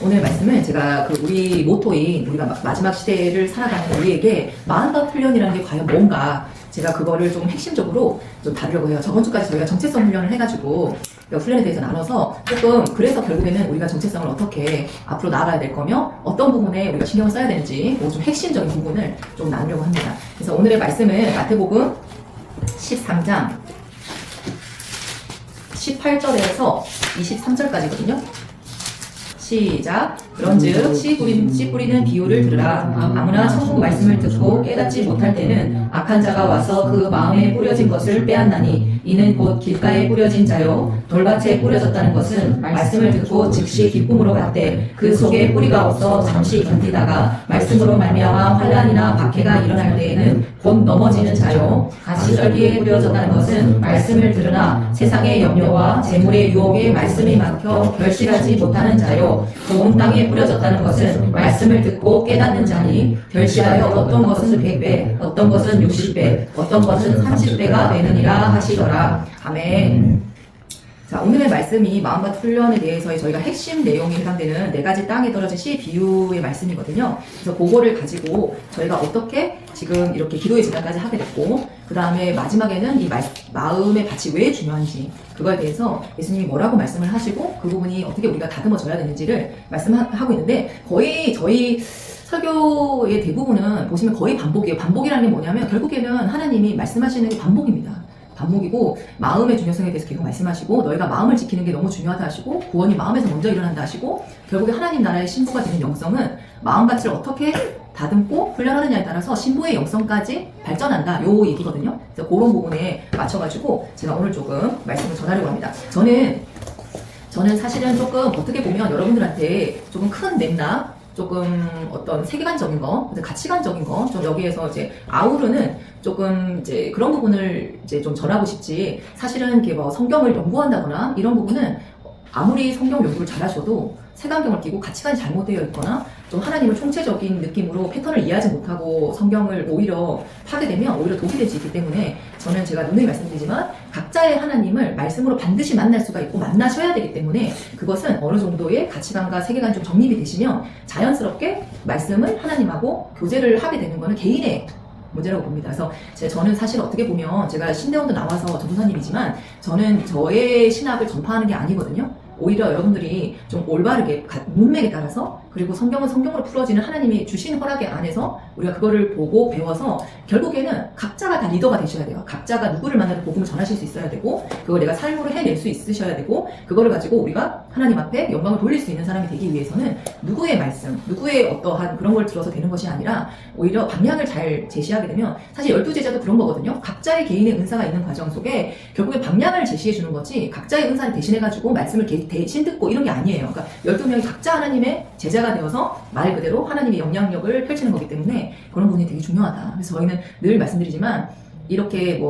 오늘 말씀은 제가 우리 모토인 우리가 마지막 시대를 살아가는 우리에게 마음과 훈련이라는 게 과연 뭔가 제가 그거를 좀 핵심적으로 좀 다루려고 해요. 저번 주까지 저희가 정체성 훈련을 해가지고 훈련에 대해서 나눠서 조금 그래서 결국에는 우리가 정체성을 어떻게 앞으로 나아가야 될 거며 어떤 부분에 우리가 신경을 써야 되는지 좀 핵심적인 부분을 좀 나누려고 합니다. 그래서 오늘의 말씀은 마태복음 13장 18절에서 23절까지거든요. 시작. 그런즉 씨 뿌리는 비유를 들으라. 아무나 천국 말씀을 듣고 깨닫지 못할 때는 악한 자가 와서 그 마음에 뿌려진 것을 빼앗나니 이는 곧 길가에 뿌려진 자요 돌밭에 뿌려졌다는 것은 말씀을 듣고 즉시 기쁨으로 받되 그 속에 뿌리가 없어 잠시 견디다가 말씀으로 말미암아 환난이나 박해가 일어날 때에는 곧 넘어지는 자요 가시떨기에 뿌려졌다는 것은 말씀을 들으나 세상의 염려와 재물의 유혹에 말씀이 막혀 결실하지 못하는 자요 좋은 땅에 뿌려졌다는 것은 말씀을 듣고 깨닫는 자니 결실하여 어떤 것은 100배 어떤 것은 60배 어떤 것은 30배가 되느니라 하시더라. 아멘. 자, 오늘의 말씀이 마음과 훈련에 대해서의 저희가 핵심 내용이 해당되는 4가지 땅에 떨어진 씨 비유의 말씀이거든요. 그래서 그거를 가지고 저희가 어떻게 지금 이렇게 기도의 진단까지 하게 됐고, 그 다음에 마지막에는 이 마음의 밭이 왜 중요한지, 그거에 대해서 예수님이 뭐라고 말씀을 하시고, 그 부분이 어떻게 우리가 다듬어져야 되는지를 말씀하고 있는데, 거의 저희 설교의 대부분은 보시면 거의 반복이에요. 반복이라는 게 뭐냐면, 결국에는 하나님이 말씀하시는 게 반복입니다. 반복이고 마음의 중요성에 대해서 계속 말씀하시고 너희가 마음을 지키는 게 너무 중요하다 하시고 구원이 마음에서 먼저 일어난다 하시고 결국에 하나님 나라의 신부가 되는 영성은 마음밭을 어떻게 다듬고 훈련하느냐에 따라서 신부의 영성까지 발전한다 요 얘기거든요. 그래서 그런 부분에 맞춰가지고 제가 오늘 조금 말씀을 전하려고 합니다. 저는 사실은 조금 어떻게 보면 여러분들한테 조금 큰 맥락 조금 어떤 세계관적인 거, 가치관적인 거, 좀 여기에서 이제 아우르는 조금 이제 그런 부분을 이제 좀 전하고 싶지, 사실은 이렇게 뭐 성경을 연구한다거나 이런 부분은 아무리 성경 연구를 잘하셔도 색안경을 끼고 가치관이 잘못되어 있거나 좀 하나님을 총체적인 느낌으로 패턴을 이해하지 못하고 성경을 오히려 파게 되면 오히려 독이 될 수 있기 때문에 저는 제가 누누이 말씀드리지만 각자의 하나님을 말씀으로 반드시 만날 수가 있고 만나셔야 되기 때문에 그것은 어느 정도의 가치관과 세계관이 좀 정립이 되시면 자연스럽게 말씀을 하나님하고 교제를 하게 되는 거는 개인의 문제라고 봅니다. 그래서 저는 사실 어떻게 보면 제가 신대원도 나와서 전도사님이지만 저는 저의 신학을 전파하는 게 아니거든요. 오히려 여러분들이 좀 올바르게 문맥에 따라서 그리고 성경은 성경으로 풀어지는 하나님이 주신 허락의 안에서 우리가 그거를 보고 배워서 결국에는 각자가 다 리더가 되셔야 돼요. 각자가 누구를 만나도 복음을 전하실 수 있어야 되고 그걸 내가 삶으로 해낼 수 있으셔야 되고 그거를 가지고 우리가 하나님 앞에 영광을 돌릴 수 있는 사람이 되기 위해서는 누구의 말씀, 누구의 어떠한 그런 걸 들어서 되는 것이 아니라 오히려 방향을 잘 제시하게 되면 사실 12제자도 그런 거거든요. 각자의 개인의 은사가 있는 과정 속에 결국에 방향을 제시해 주는 거지 각자의 은사를 대신해가지고 말씀을 대신 듣고 이런 게 아니에요. 그러니까 12명이 각자 하나님의 제자가 되어서 말 그대로 하나님의 영향력을 펼치는 거기 때문에 그런 부분이 되게 중요하다. 그래서 저희는 늘 말씀드리지만 이렇게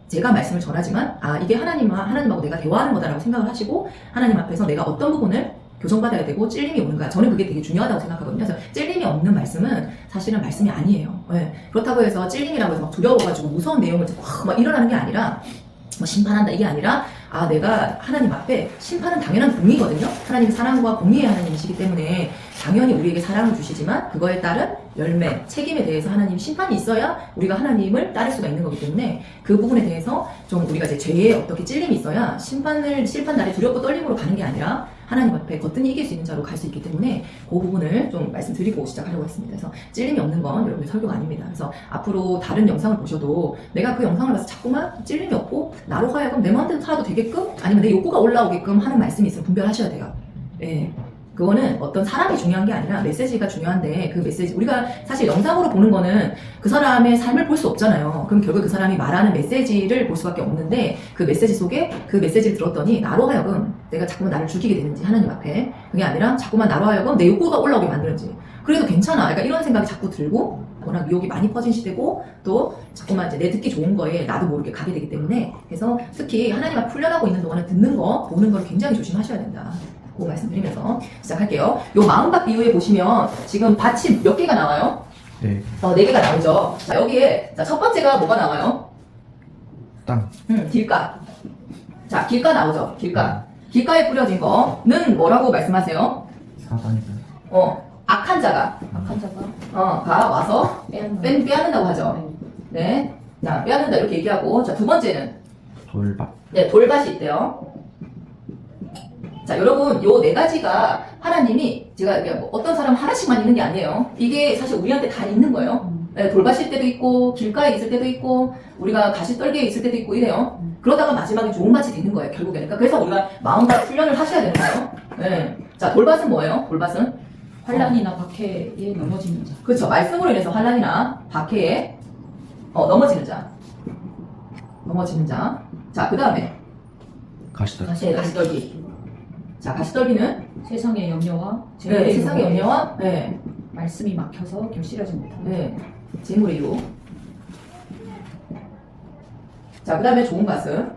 제가 말씀을 전하지만 이게 하나님하고 내가 대화하는 거다라고 생각을 하시고 하나님 앞에서 내가 어떤 부분을 교정받아야 되고 찔림이 오는가 저는 그게 되게 중요하다고 생각하거든요. 그래서 찔림이 없는 말씀은 사실은 말씀이 아니에요. 네. 그렇다고 해서 찔림이라고 해서 막 두려워가지고 무서운 내용을 막 일어나는 게 아니라 뭐 심판한다 이게 아니라 내가 하나님 앞에 심판은 당연한 공의거든요. 하나님 사랑과 공의의 하나님이시기 때문에 당연히 우리에게 사랑을 주시지만 그거에 따른 열매, 책임에 대해서 하나님 심판이 있어야 우리가 하나님을 따를 수가 있는 거기 때문에 그 부분에 대해서 좀 우리가 이제 죄에 어떻게 찔림이 있어야 심판 날에 두렵고 떨림으로 가는 게 아니라 하나님 앞에 거뜬히 이길 수 있는 자로 갈 수 있기 때문에 그 부분을 좀 말씀드리고 시작하려고 했습니다. 그래서 찔림이 없는 건 여러분의 설교가 아닙니다. 그래서 앞으로 다른 영상을 보셔도 내가 그 영상을 봐서 자꾸만 찔림이 없고 나로 하여금 내 마음대로 살아도 되게끔 아니면 내 욕구가 올라오게끔 하는 말씀이 있으면 분별하셔야 돼요. 예. 그거는 어떤 사람이 중요한 게 아니라 메시지가 중요한데 그 메시지 우리가 사실 영상으로 보는 거는 그 사람의 삶을 볼 수 없잖아요. 그럼 결국 그 사람이 말하는 메시지를 볼 수밖에 없는데 그 메시지 속에 그 메시지를 들었더니 나로 하여금 내가 자꾸만 나를 죽이게 되는지 하나님 앞에 그게 아니라 자꾸만 나로 하여금 내 욕구가 올라오게 만드는지 그래도 괜찮아. 그러니까 이런 생각이 자꾸 들고 워낙 유혹이 많이 퍼진 시대고 또 자꾸만 이제 내 듣기 좋은 거에 나도 모르게 가게 되기 때문에 그래서 특히 하나님 앞에 훈련하고 있는 동안은 듣는 거 보는 걸 굉장히 조심하셔야 된다. 그 말씀드리면서 시작할게요. 요 마음밭 비유에 보시면 지금 밭이 몇 개가 나와요? 네. 4개가 나오죠. 자, 여기에 첫 번째가 뭐가 나와요? 땅. 길가. 자, 길가 나오죠. 길가. 길가에 뿌려진 거는 뭐라고 말씀하세요? 사단이죠. 악한 자가 악한 자가 가 와서 빼앗는다. 빼앗는다고 하죠. 네. 자, 빼앗는다 이렇게 얘기하고, 자, 두 번째는 돌밭. 네, 돌밭이 있대요. 자, 여러분, 요 네 가지가 하나님이 제가 이렇게 뭐 어떤 사람 하나씩만 있는 게 아니에요. 이게 사실 우리한테 다 있는 거예요. 네, 돌밭일 때도 있고, 길가에 있을 때도 있고, 우리가 가시떨기에 있을 때도 있고 이래요. 그러다가 마지막에 좋은 밭이 되는 거예요, 결국에는. 그러니까 그래서 우리가 마음과 훈련을 하셔야 되는 거예요. 네. 자, 돌밭은 뭐예요? 돌밭은? 환란이나 박해에 넘어지는 자. 그렇죠. 말씀으로 인해서 환란이나 박해에 넘어지는 자. 넘어지는 자. 자, 그 다음에 가시돌. 네, 가시떨기. 자, 가시떨기는 세상의 염려와 네, 재물의 세상의 유혹에 염려와 네, 말씀이 막혀서 결실하지 못한다. 네, 재물의 유혹. 자, 그 다음에 좋은 밭은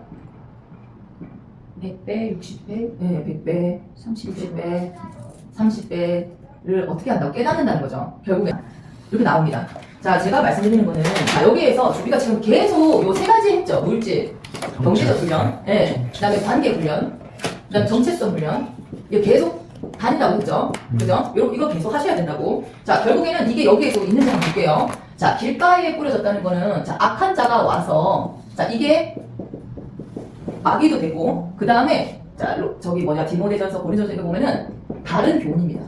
100배, 60배, 네, 100배, 30배. 60배, 30배를 어떻게 한다고 깨닫는다는 거죠. 결국에 이렇게 나옵니다. 자, 제가 말씀드리는 거는 자, 여기에서 우리가 지금 계속 요 세 가지 했죠. 물질, 경제적 훈련, 네, 그 다음에 관계 훈련, 그 다음에 정체성 훈련. 이거 계속 다닌다고 했죠. 그죠? 이거 계속 하셔야 된다고. 자, 결국에는 이게 여기에 또 있는지 한번 볼게요. 자, 길가에 뿌려졌다는 거는 자, 악한 자가 와서 자, 이게 마귀도 되고 그 다음에 자, 저기 디모데전서 고린도전서 이거 보면은 다른 교훈입니다.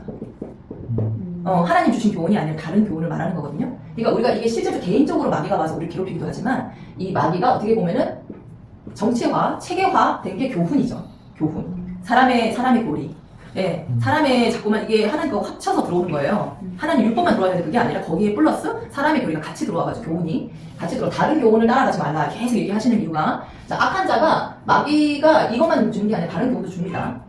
하나님 주신 교훈이 아니라 다른 교훈을 말하는 거거든요. 그러니까 우리가 이게 실제로 개인적으로 마귀가 와서 우리를 괴롭히기도 하지만 이 마귀가 어떻게 보면은 정치화, 체계화 된 게 교훈이죠. 교훈. 사람의 교리. 예, 사람의 자꾸만 이게 하나님과 합쳐서 들어오는 거예요. 하나님 율법만 들어와야 되는데 그게 아니라 거기에 플러스 사람의 교리가 같이 들어와가지고 교훈이 같이 들어 다른 교훈을 따라가지 말라 계속 얘기하시는 이유가 자, 악한 자가 마귀가 이것만 주는 게 아니라 다른 교훈도 줍니다.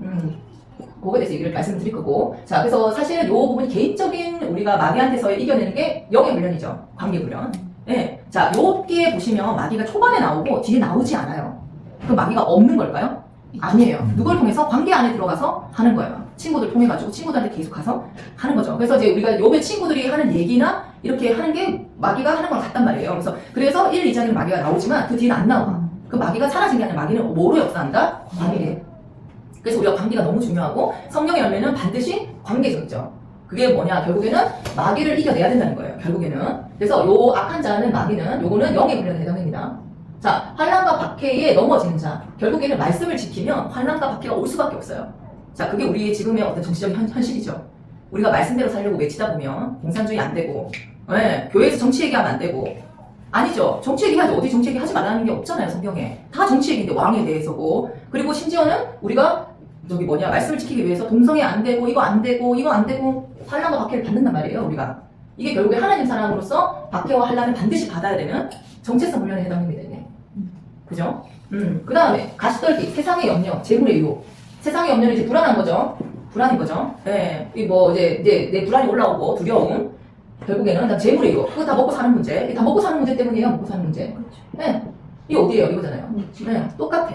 그거에 대해서 얘기를 말씀드릴 거고 자, 그래서 사실 요 부분이 개인적인 우리가 마귀한테서 이겨내는 게 영의 훈련이죠. 관계 훈련. 예, 자, 여기에 보시면 마귀가 초반에 나오고 뒤에 나오지 않아요. 그럼 마귀가 없는 걸까요? 아니에요. 누굴 통해서 관계 안에 들어가서 하는 거예요. 친구들 통해가지고 친구들한테 계속 가서 하는 거죠. 그래서 이제 우리가 요배 친구들이 하는 얘기나 이렇게 하는 게 마귀가 하는 거랑 같단 말이에요. 그래서 1, 2장에는 마귀가 나오지만 그 뒤는 안 나와. 그 마귀가 사라진 게 아니라 마귀는 뭐로 역사한다? 관계. 그래서 우리가 관계가 너무 중요하고 성령의 열매는 반드시 관계적이죠. 그게 뭐냐? 결국에는 마귀를 이겨내야 된다는 거예요. 결국에는. 그래서 요 악한 자는 마귀는 요거는 영의 훈련에 해당됩니다. 자, 환난과 박해에 넘어지는 자. 결국에는 말씀을 지키면 환난과 박해가 올 수밖에 없어요. 자, 그게 우리의 지금의 어떤 정치적인 현실이죠. 우리가 말씀대로 살려고 외치다 보면 공산주의 안 되고, 네, 교회에서 정치 얘기하면 안 되고, 아니죠. 정치 얘기하죠. 어디 정치 얘기 하지 말라는 게 없잖아요, 성경에. 다 정치 얘기인데 왕에 대해서고. 그리고 심지어는 우리가 말씀을 지키기 위해서 동성애 안 되고, 이거 안 되고, 이거 안 되고, 환난과 박해를 받는단 말이에요, 우리가. 이게 결국에 하나님 사람으로서 박해와 환난을 반드시 받아야 되는 정체성 훈련에 해당됩니다, 이게. 그죠? 그 다음에 가시떨기, 세상의 염려, 재물의 유혹. 세상의 염려는 이제 불안한 거죠. 불안인 거죠. 예. 이제 내 불안이 올라오고 두려움. 결국에는 다 재물의 유혹. 그거 다 먹고 사는 문제. 이게 다 먹고 사는 문제 때문이에요. 먹고 사는 문제. 예. 이게 어디예요? 이거잖아요. 예. 똑같아.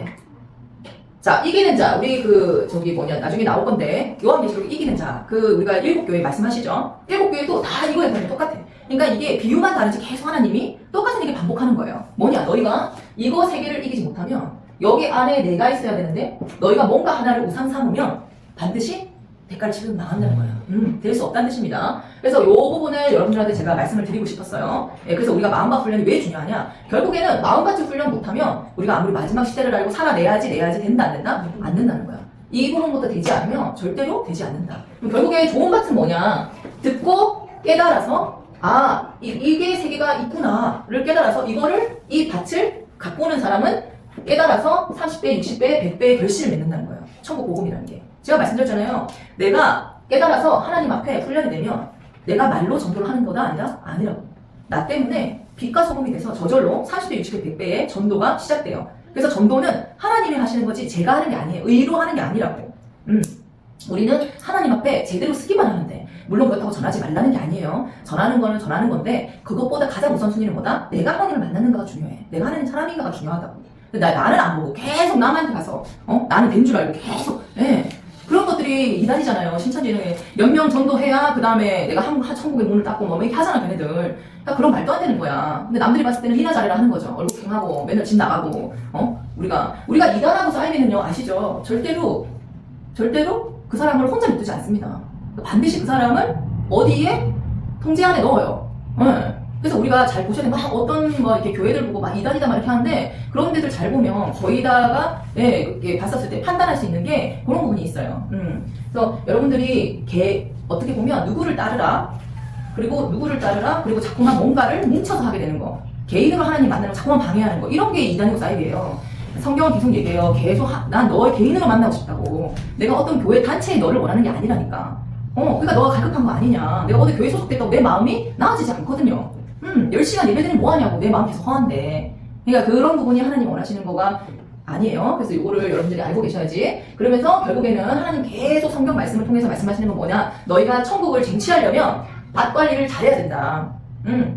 자, 이기는 자. 우리 나중에 나올 건데, 요한계시록 이기는 자. 우리가 7교회 말씀하시죠? 7교회도 다 이거에 관련 똑같아. 그러니까 이게 비유만 다르지 계속 하나님이 똑같은 얘기를 반복하는 거예요. 뭐냐? 너희가 이거 세 개를 이기지 못하면 여기 안에 내가 있어야 되는데 너희가 뭔가 하나를 우상 삼으면 반드시 대가를 치르고 나간다는 거예요. 될 수 없다는 뜻입니다. 그래서 이 부분을 여러분들한테 제가 말씀을 드리고 싶었어요. 예, 그래서 우리가 마음밭 훈련이 왜 중요하냐? 결국에는 마음밭 훈련 못하면 우리가 아무리 마지막 시대를 알고 살아내야지 된다 안 된다? 안 된다는 거야. 이 부분부터 되지 않으면 절대로 되지 않는다. 그럼 결국에 좋은 밭은 뭐냐? 듣고 깨달아서 이게 세계가 있구나를 깨달아서 이 밭을 갖고 오는 사람은 깨달아서 30배, 60배, 100배의 결실을 맺는다는 거예요. 천국 복음이라는 게. 제가 말씀드렸잖아요. 내가 깨달아서 하나님 앞에 훈련이 되면 내가 말로 전도를 하는 거다 아니라고. 나 때문에 빛과 소금이 돼서 저절로 30배, 60배, 100배의 전도가 시작돼요. 그래서 전도는 하나님이 하시는 거지 제가 하는 게 아니에요. 의로 하는 게 아니라고. 우리는 하나님 앞에 제대로 쓰기만 하는데 물론 그렇다고 전하지 말라는 게 아니에요. 전하는 거는 전하는 건데 그것보다 가장 우선순위는 뭐다? 내가 하나님을 만나는가가 중요해. 내가 하나님 사람인가가 중요하다고. 근데 나는 안 보고 계속 남한테 가서 나는 된 줄 알고 계속 그런 것들이 이단이잖아요. 신천지는 몇 명 전도해야 그 다음에 내가 천국의 문을 닫고 이렇게 하잖아 걔네들. 그러니까 그런 말도 안 되는 거야. 근데 남들이 봤을 때는 희나 잘해라 하는 거죠. 얼굴 팽하고 맨날 집 나가고 우리가 이단하고 사이비는요 아시죠? 절대로 절대로 그 사람을 혼자 냅두지 않습니다. 반드시 그 사람을 어디에 통제 안에 넣어요. 그래서 우리가 잘 보셔야 돼. 막 어떤 뭐 이렇게 교회들 보고 막 이단이다 막 이렇게 하는데 그런 데들 잘 보면 거의다가 이렇게 봤었을 때 판단할 수 있는 게 그런 부분이 있어요. 그래서 여러분들이 어떻게 보면 누구를 따르라 그리고 자꾸만 뭔가를 뭉쳐서 하게 되는 거, 개인으로 하나님 만나면 자꾸만 방해하는 거, 이런 게 이단이고 사이비예요. 성경은 계속 얘기해요. 계속 난 너의 개인으로 만나고 싶다고. 내가 어떤 교회 단체에 너를 원하는 게 아니라니까. 그러니까 너가 갈급한 거 아니냐. 내가 어디 교회 소속됐다고 내 마음이 나아지지 않거든요. 10시간 예배드리면 뭐 하냐고. 내 마음 계속 허한데. 그러니까 그런 부분이 하나님 원하시는 거가 아니에요. 그래서 이거를 여러분들이 알고 계셔야지. 그러면서 결국에는 하나님 계속 성경 말씀을 통해서 말씀하시는 건 뭐냐. 너희가 천국을 쟁취하려면 밭 관리를 잘해야 된다.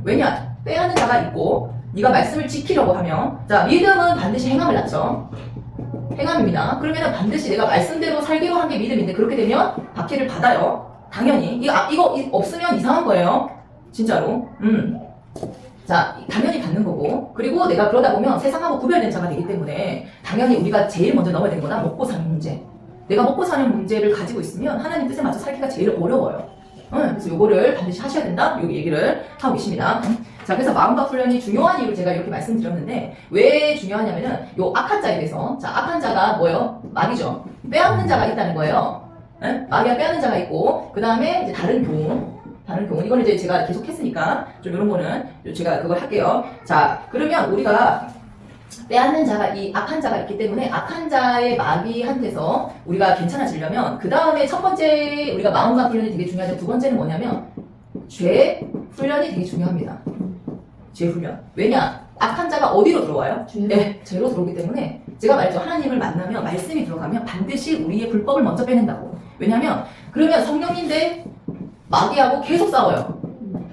왜냐? 빼앗는 자가 있고 네가 말씀을 지키려고 하면, 자, 믿음은 반드시 행함을 낳죠. 행함입니다. 그러면 반드시 내가 말씀대로 살기로 한 게 믿음인데 그렇게 되면 박해를 받아요. 당연히. 이거 없으면 이상한 거예요. 진짜로. 자, 당연히 받는 거고. 그리고 내가 그러다 보면 세상하고 구별된 자가 되기 때문에 당연히 우리가 제일 먼저 넘어야 되는 거다. 먹고 사는 문제. 내가 먹고 사는 문제를 가지고 있으면 하나님 뜻에 맞춰 살기가 제일 어려워요. 그래서 요거를 반드시 하셔야 된다. 요 얘기를 하고 계십니다. 자, 그래서 마음과 훈련이 중요한 이유를 제가 이렇게 말씀드렸는데 왜 중요하냐면은 요 악한 자에 대해서, 자, 악한 자가 뭐예요? 마귀죠. 빼앗는 자가 있다는 거예요. 마귀가 빼앗는 자가 있고, 그 다음에 이제 다른 교훈. 이거는 이제 제가 계속 했으니까 좀 이런 거는 제가 그걸 할게요. 자, 그러면 우리가 빼앗는 자가, 이 악한 자가 있기 때문에 악한 자의 마귀한테서 우리가 괜찮아지려면 그 다음에 첫 번째 우리가 마음과 훈련이 되게 중요한데 두 번째는 뭐냐면 죄 훈련이 되게 중요합니다. 죄 훈련. 왜냐? 악한 자가 어디로 들어와요? 네, 죄로 들어오기 때문에 제가 말했죠. 하나님을 만나면 말씀이 들어가면 반드시 우리의 불법을 먼저 빼낸다고. 왜냐면 그러면 성령인데 마귀하고 계속 싸워요.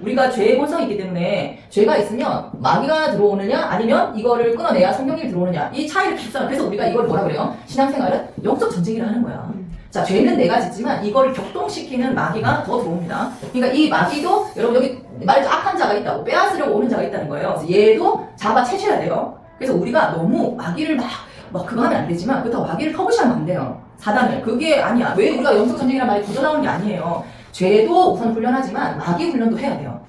우리가 죄의 본성이 있기 때문에 죄가 있으면 마귀가 들어오느냐 아니면 이거를 끊어내야 성령님이 들어오느냐, 이 차이를 계속 싸워요. 그래서 우리가 이걸 뭐라 그래요? 신앙생활은 영적 전쟁이라 하는 거야. 자, 죄는 내가 짓지만 이거를 격동시키는 마귀가 더 들어옵니다. 그러니까 이 마귀도 여러분 여기 말했죠. 악한 자가 있다고, 빼앗으려고 오는 자가 있다는 거예요. 그래서 얘도 잡아채셔야 돼요. 그래서 우리가 너무 마귀를 막 그거 하면 안 되지만 그렇다고 마귀를 터부시하면 안 돼요. 사단을. 그게 아니야. 왜 우리가 영적 전쟁이라는 말이 도져 나오는 게 아니에요. 죄도 우선 훈련하지만 마귀 훈련도 해야 돼요.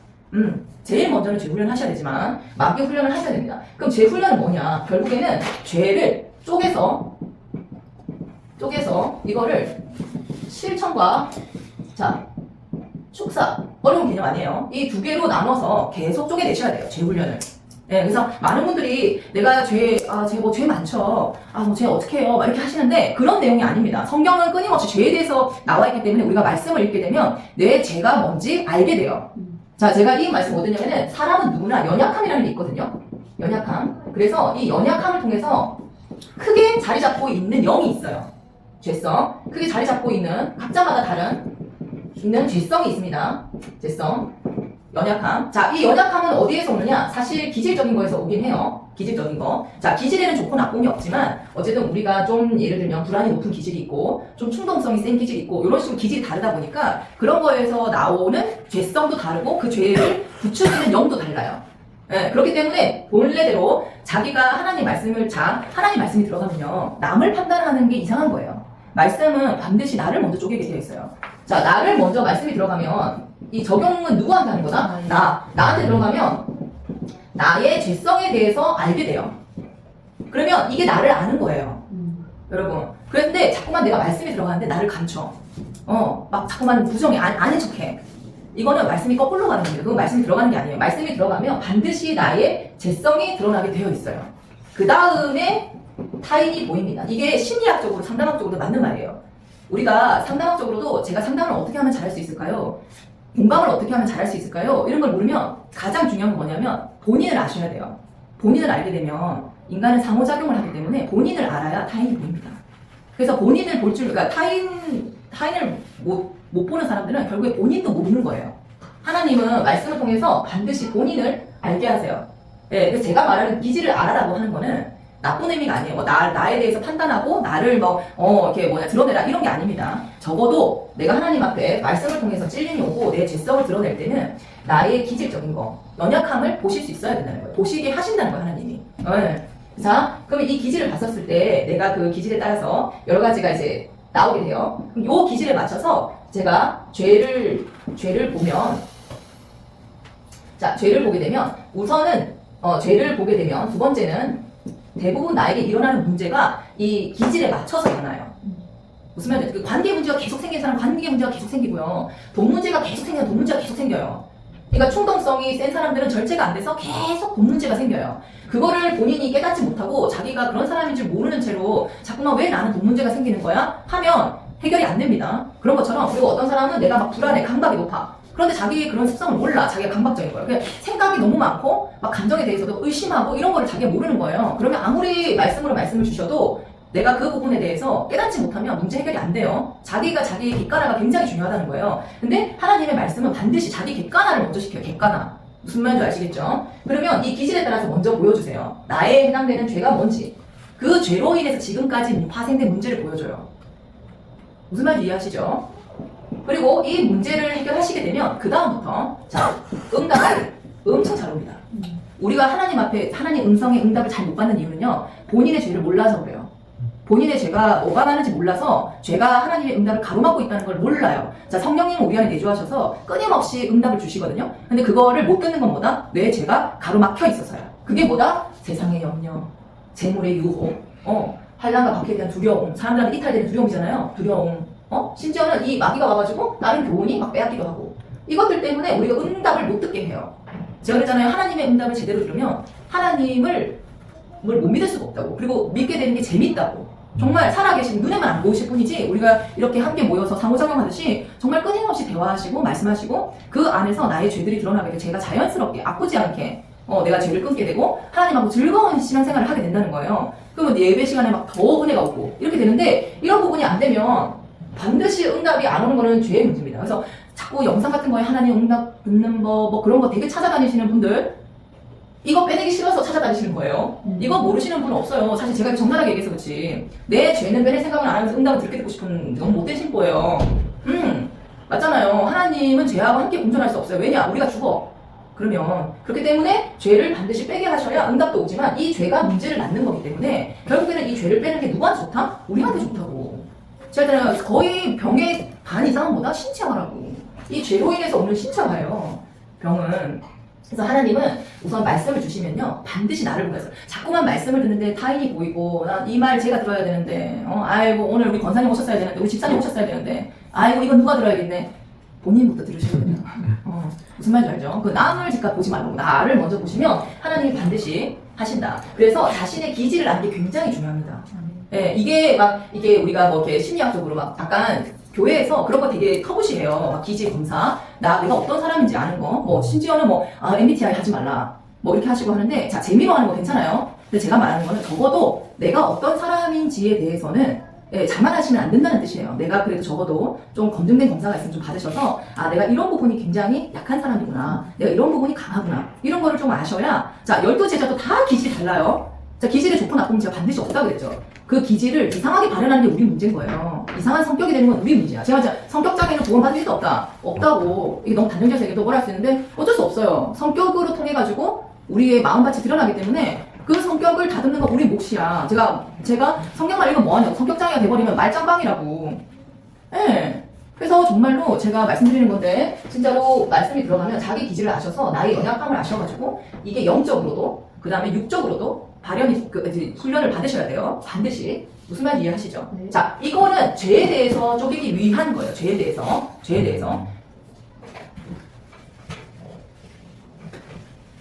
제일 먼저는 죄 훈련을 하셔야 되지만 마귀 훈련을 하셔야 됩니다. 그럼 죄 훈련은 뭐냐? 결국에는 죄를 쪼개서 이거를 실천과, 자, 축사, 어려운 개념 아니에요. 이 두 개로 나눠서 계속 쪼개내셔야 돼요. 죄 훈련을. 네, 그래서 많은 분들이 내가 죄 많죠. 죄 어떻게 해요? 막 이렇게 하시는데 그런 내용이 아닙니다. 성경은 끊임없이 죄에 대해서 나와 있기 때문에 우리가 말씀을 읽게 되면 내 죄가 뭔지 알게 돼요. 자, 제가 이 말씀 뭐 듣냐면은 사람은 누구나 연약함이라는 게 있거든요. 연약함. 그래서 이 연약함을 통해서 크게 자리 잡고 있는 영이 있어요. 죄성. 크게 자리 잡고 있는 각자마다 다른 죄성이 있습니다. 죄성. 연약함. 자, 이 연약함은 어디에서 오느냐? 사실 기질적인 거에서 오긴 해요. 기질적인 거. 자, 기질에는 좋고 나쁨이 없지만 어쨌든 우리가 좀 예를 들면 불안이 높은 기질이 있고 좀 충동성이 센 기질이 있고 이런 식으로 기질이 다르다 보니까 그런 거에서 나오는 죄성도 다르고 그 죄를 부추기는 영도 달라요. 네, 그렇기 때문에 본래대로 자기가 하나님 말씀이 들어가면요. 남을 판단하는 게 이상한 거예요. 말씀은 반드시 나를 먼저 쪼개게 되어 있어요. 자, 나를 먼저 말씀이 들어가면 이 적용은 누구한테 하는 거다? 나한테 들어가면 나의 죄성에 대해서 알게 돼요. 그러면 이게 나를 아는 거예요. 여러분. 그런데 자꾸만 내가 말씀이 들어가는데 나를 감춰. 막 자꾸만 부정해. 아는 척해. 이거는 말씀이 거꾸로 가는 겁니다. 그건 말씀이 들어가는 게 아니에요. 말씀이 들어가면 반드시 나의 죄성이 드러나게 되어 있어요. 그 다음에 타인이 보입니다. 이게 심리학적으로, 상담학적으로도 맞는 말이에요. 우리가 상담학적으로도 제가 상담을 어떻게 하면 잘할 수 있을까요? 공감을 어떻게 하면 잘할 수 있을까요? 이런 걸 물으면 가장 중요한 건 뭐냐면 본인을 아셔야 돼요. 본인을 알게 되면 인간은 상호작용을 하기 때문에 본인을 알아야 타인이 보입니다. 그래서 본인을 그러니까 타인을 못 보는 사람들은 결국에 본인도 모르는 거예요. 하나님은 말씀을 통해서 반드시 본인을 알게 하세요. 네, 그래서 제가 말하는 기질을 알아라고 하는 거는 나쁜 의미가 아니에요. 나에 대해서 판단하고 나를 이렇게 드러내라 이런 게 아닙니다. 적어도 내가 하나님 앞에 말씀을 통해서 찔림이 오고 내 죄성을 드러낼 때는 나의 기질적인 거, 연약함을 보실 수 있어야 된다는 거예요. 보시게 하신다는 거예요, 하나님이. 자, 그럼 이 기질을 봤었을 때 내가 그 기질에 따라서 여러 가지가 이제 나오게 돼요. 그럼 요 기질에 맞춰서 제가 죄를 보면, 자, 죄를 보게 되면, 우선은, 죄를 보게 되면, 두 번째는 대부분 나에게 일어나는 문제가 이 기질에 맞춰서 일어나요. 무슨 말인지, 그 관계 문제가 계속 생기는 사람은 관계 문제가 계속 생기고요. 돈 문제가 계속 생기면 돈 문제가 계속 생겨요. 그러니까 충동성이 센 사람들은 절제가 안 돼서 계속 돈 문제가 생겨요. 그거를 본인이 깨닫지 못하고 자기가 그런 사람인 줄 모르는 채로 자꾸만 왜 나는 돈 문제가 생기는 거야? 하면 해결이 안 됩니다. 그런 것처럼. 그리고 어떤 사람은 내가 막 불안해, 감각이 높아. 그런데 자기의 그런 습성을 몰라. 자기가 감각적인 거예요. 그냥 생각이 너무 많고 막 감정에 대해서도 의심하고 이런 거를 자기가 모르는 거예요. 그러면 아무리 말씀을 주셔도 내가 그 부분에 대해서 깨닫지 못하면 문제 해결이 안 돼요. 자기가 자기의 객관화가 굉장히 중요하다는 거예요. 근데 하나님의 말씀은 반드시 자기 객관화를 먼저 시켜요. 객관화. 무슨 말인지 아시겠죠? 그러면 이 기질에 따라서 먼저 보여주세요. 나에 해당되는 죄가 뭔지. 그 죄로 인해서 지금까지 파생된 문제를 보여줘요. 무슨 말인지 이해하시죠? 그리고 이 문제를 해결하시게 되면 그 다음부터 자, 응답을 엄청 잘 옵니다. 우리가 하나님 앞에 하나님 음성의 응답을 잘 못 받는 이유는요. 본인의 죄를 몰라서 그래요. 본인의 죄가 뭐가 많은지 몰라서 죄가 하나님의 응답을 가로막고 있다는 걸 몰라요. 자, 성령님은 우리 안에 내주하셔서 끊임없이 응답을 주시거든요. 근데 그거를 못 듣는 건 뭐다? 내 죄가 가로막혀 있어서요. 그게 뭐다? 세상의 염려, 재물의 유혹, 환난과 박해에 대한 두려움, 사람들한테 이탈되는 두려움이잖아요. 두려움. 심지어는 이 마귀가 와가지고 다른 교훈이 막 빼앗기도 하고. 이것들 때문에 우리가 응답을 못 듣게 해요. 제가 그랬잖아요. 하나님의 응답을 제대로 들으면 하나님을 못 믿을 수가 없다고. 그리고 믿게 되는 게 재밌다고. 정말 살아계신 눈에만 안 보이실 뿐이지 우리가 이렇게 함께 모여서 상호작용하듯이 정말 끊임없이 대화하시고 말씀하시고 그 안에서 나의 죄들이 드러나게 돼 제가 자연스럽게 아프지 않게 내가 죄를 끊게 되고 하나님하고 즐거운 신앙생활을 하게 된다는 거예요. 그러면 예배 시간에 막 더 은혜가 오고 이렇게 되는데 이런 부분이 안 되면 반드시 응답이 안 오는 거는 죄의 문제입니다. 그래서 자꾸 영상 같은 거에 하나님 응답 듣는 뭐 그런 거 되게 찾아다니시는 분들 이거 빼내기 싫어서 찾아다니시는 거예요. 이거 모르시는 분은 없어요. 사실 제가 정나하게 얘기해서 그렇지. 내 죄는 빼낼 생각을 안 하면서 응답을 듣게 듣고 싶은 너무 못된 신보예요. 맞잖아요. 하나님은 죄하고 함께 공존할 수 없어요. 왜냐? 우리가 죽어. 그러면 그렇기 때문에 죄를 반드시 빼게 하셔야 응답도 오지만 이 죄가 문제를 낳는 거기 때문에 결국에는 이 죄를 빼는 게 누구한테 좋다? 우리한테 좋다고. 제가 거의 병의 반 이상은 뭐다? 신체화라고. 이 죄로 인해서 오는 신체화예요. 병은. 그래서 하나님은 우선 말씀을 주시면요 반드시 나를 보면서 자꾸만 말씀을 듣는데 타인이 보이고 난 이 말 제가 들어야 되는데 아이고 오늘 우리 권사님 오셨어야 되는데 우리 집사님 오셨어야 되는데 아이고 이건 누가 들어야겠네. 본인부터 들으셔야 돼요. 무슨 말인지 알죠? 그 남을 즉각 보지 말고 나를 먼저 보시면 하나님이 반드시 하신다. 그래서 자신의 기질을 아는 게 굉장히 중요합니다. 예, 이게 우리가 뭐 이렇게 심리학적으로 막 약간 교회에서 그런 거 되게 터부시해요. 막 기질 검사, 내가 어떤 사람인지 아는 거, 뭐 심지어는 MBTI 하지 말라, 뭐 이렇게 하시고 하는데 자 재미로 하는 거 괜찮아요. 근데 제가 말하는 거는 적어도 내가 어떤 사람인지에 대해서는 자만하시면 안 된다는 뜻이에요. 내가 그래도 적어도 좀 검증된 검사가 있으면 좀 받으셔서 내가 이런 부분이 굉장히 약한 사람이구나, 내가 이런 부분이 강하구나 이런 거를 좀 아셔야 자 12제자도 다 기질이 달라요. 자 기질의 좋고 나쁨은 제가 반드시 없다고 그랬죠. 그 기질을 이상하게 발현하는 게 우리 문제인 거예요. 이상한 성격이 되는 건 우리 문제야. 제가 성격 장애는 구원받을 일도 없다. 없다고. 이게 너무 단정지어서 얘기도 할 수 있는데 어쩔 수 없어요. 성격으로 통해가지고 우리의 마음밭이 드러나기 때문에 그 성격을 다듬는 건 우리 몫이야. 제가 성경만 읽으면 뭐하냐고. 성격 장애가 돼버리면 말짱방이라고. 예. 그래서 정말로 제가 말씀드리는 건데 진짜로 말씀이 들어가면 자기 기질을 아셔서 나의 연약함을 아셔가지고 이게 영적으로도 그 다음에 육적으로도 발현이 훈련을 받으셔야 돼요. 반드시. 무슨 말인지 이해하시죠? 네. 자, 이거는 죄에 대해서 쪼개기 위한 거예요. 죄에 대해서.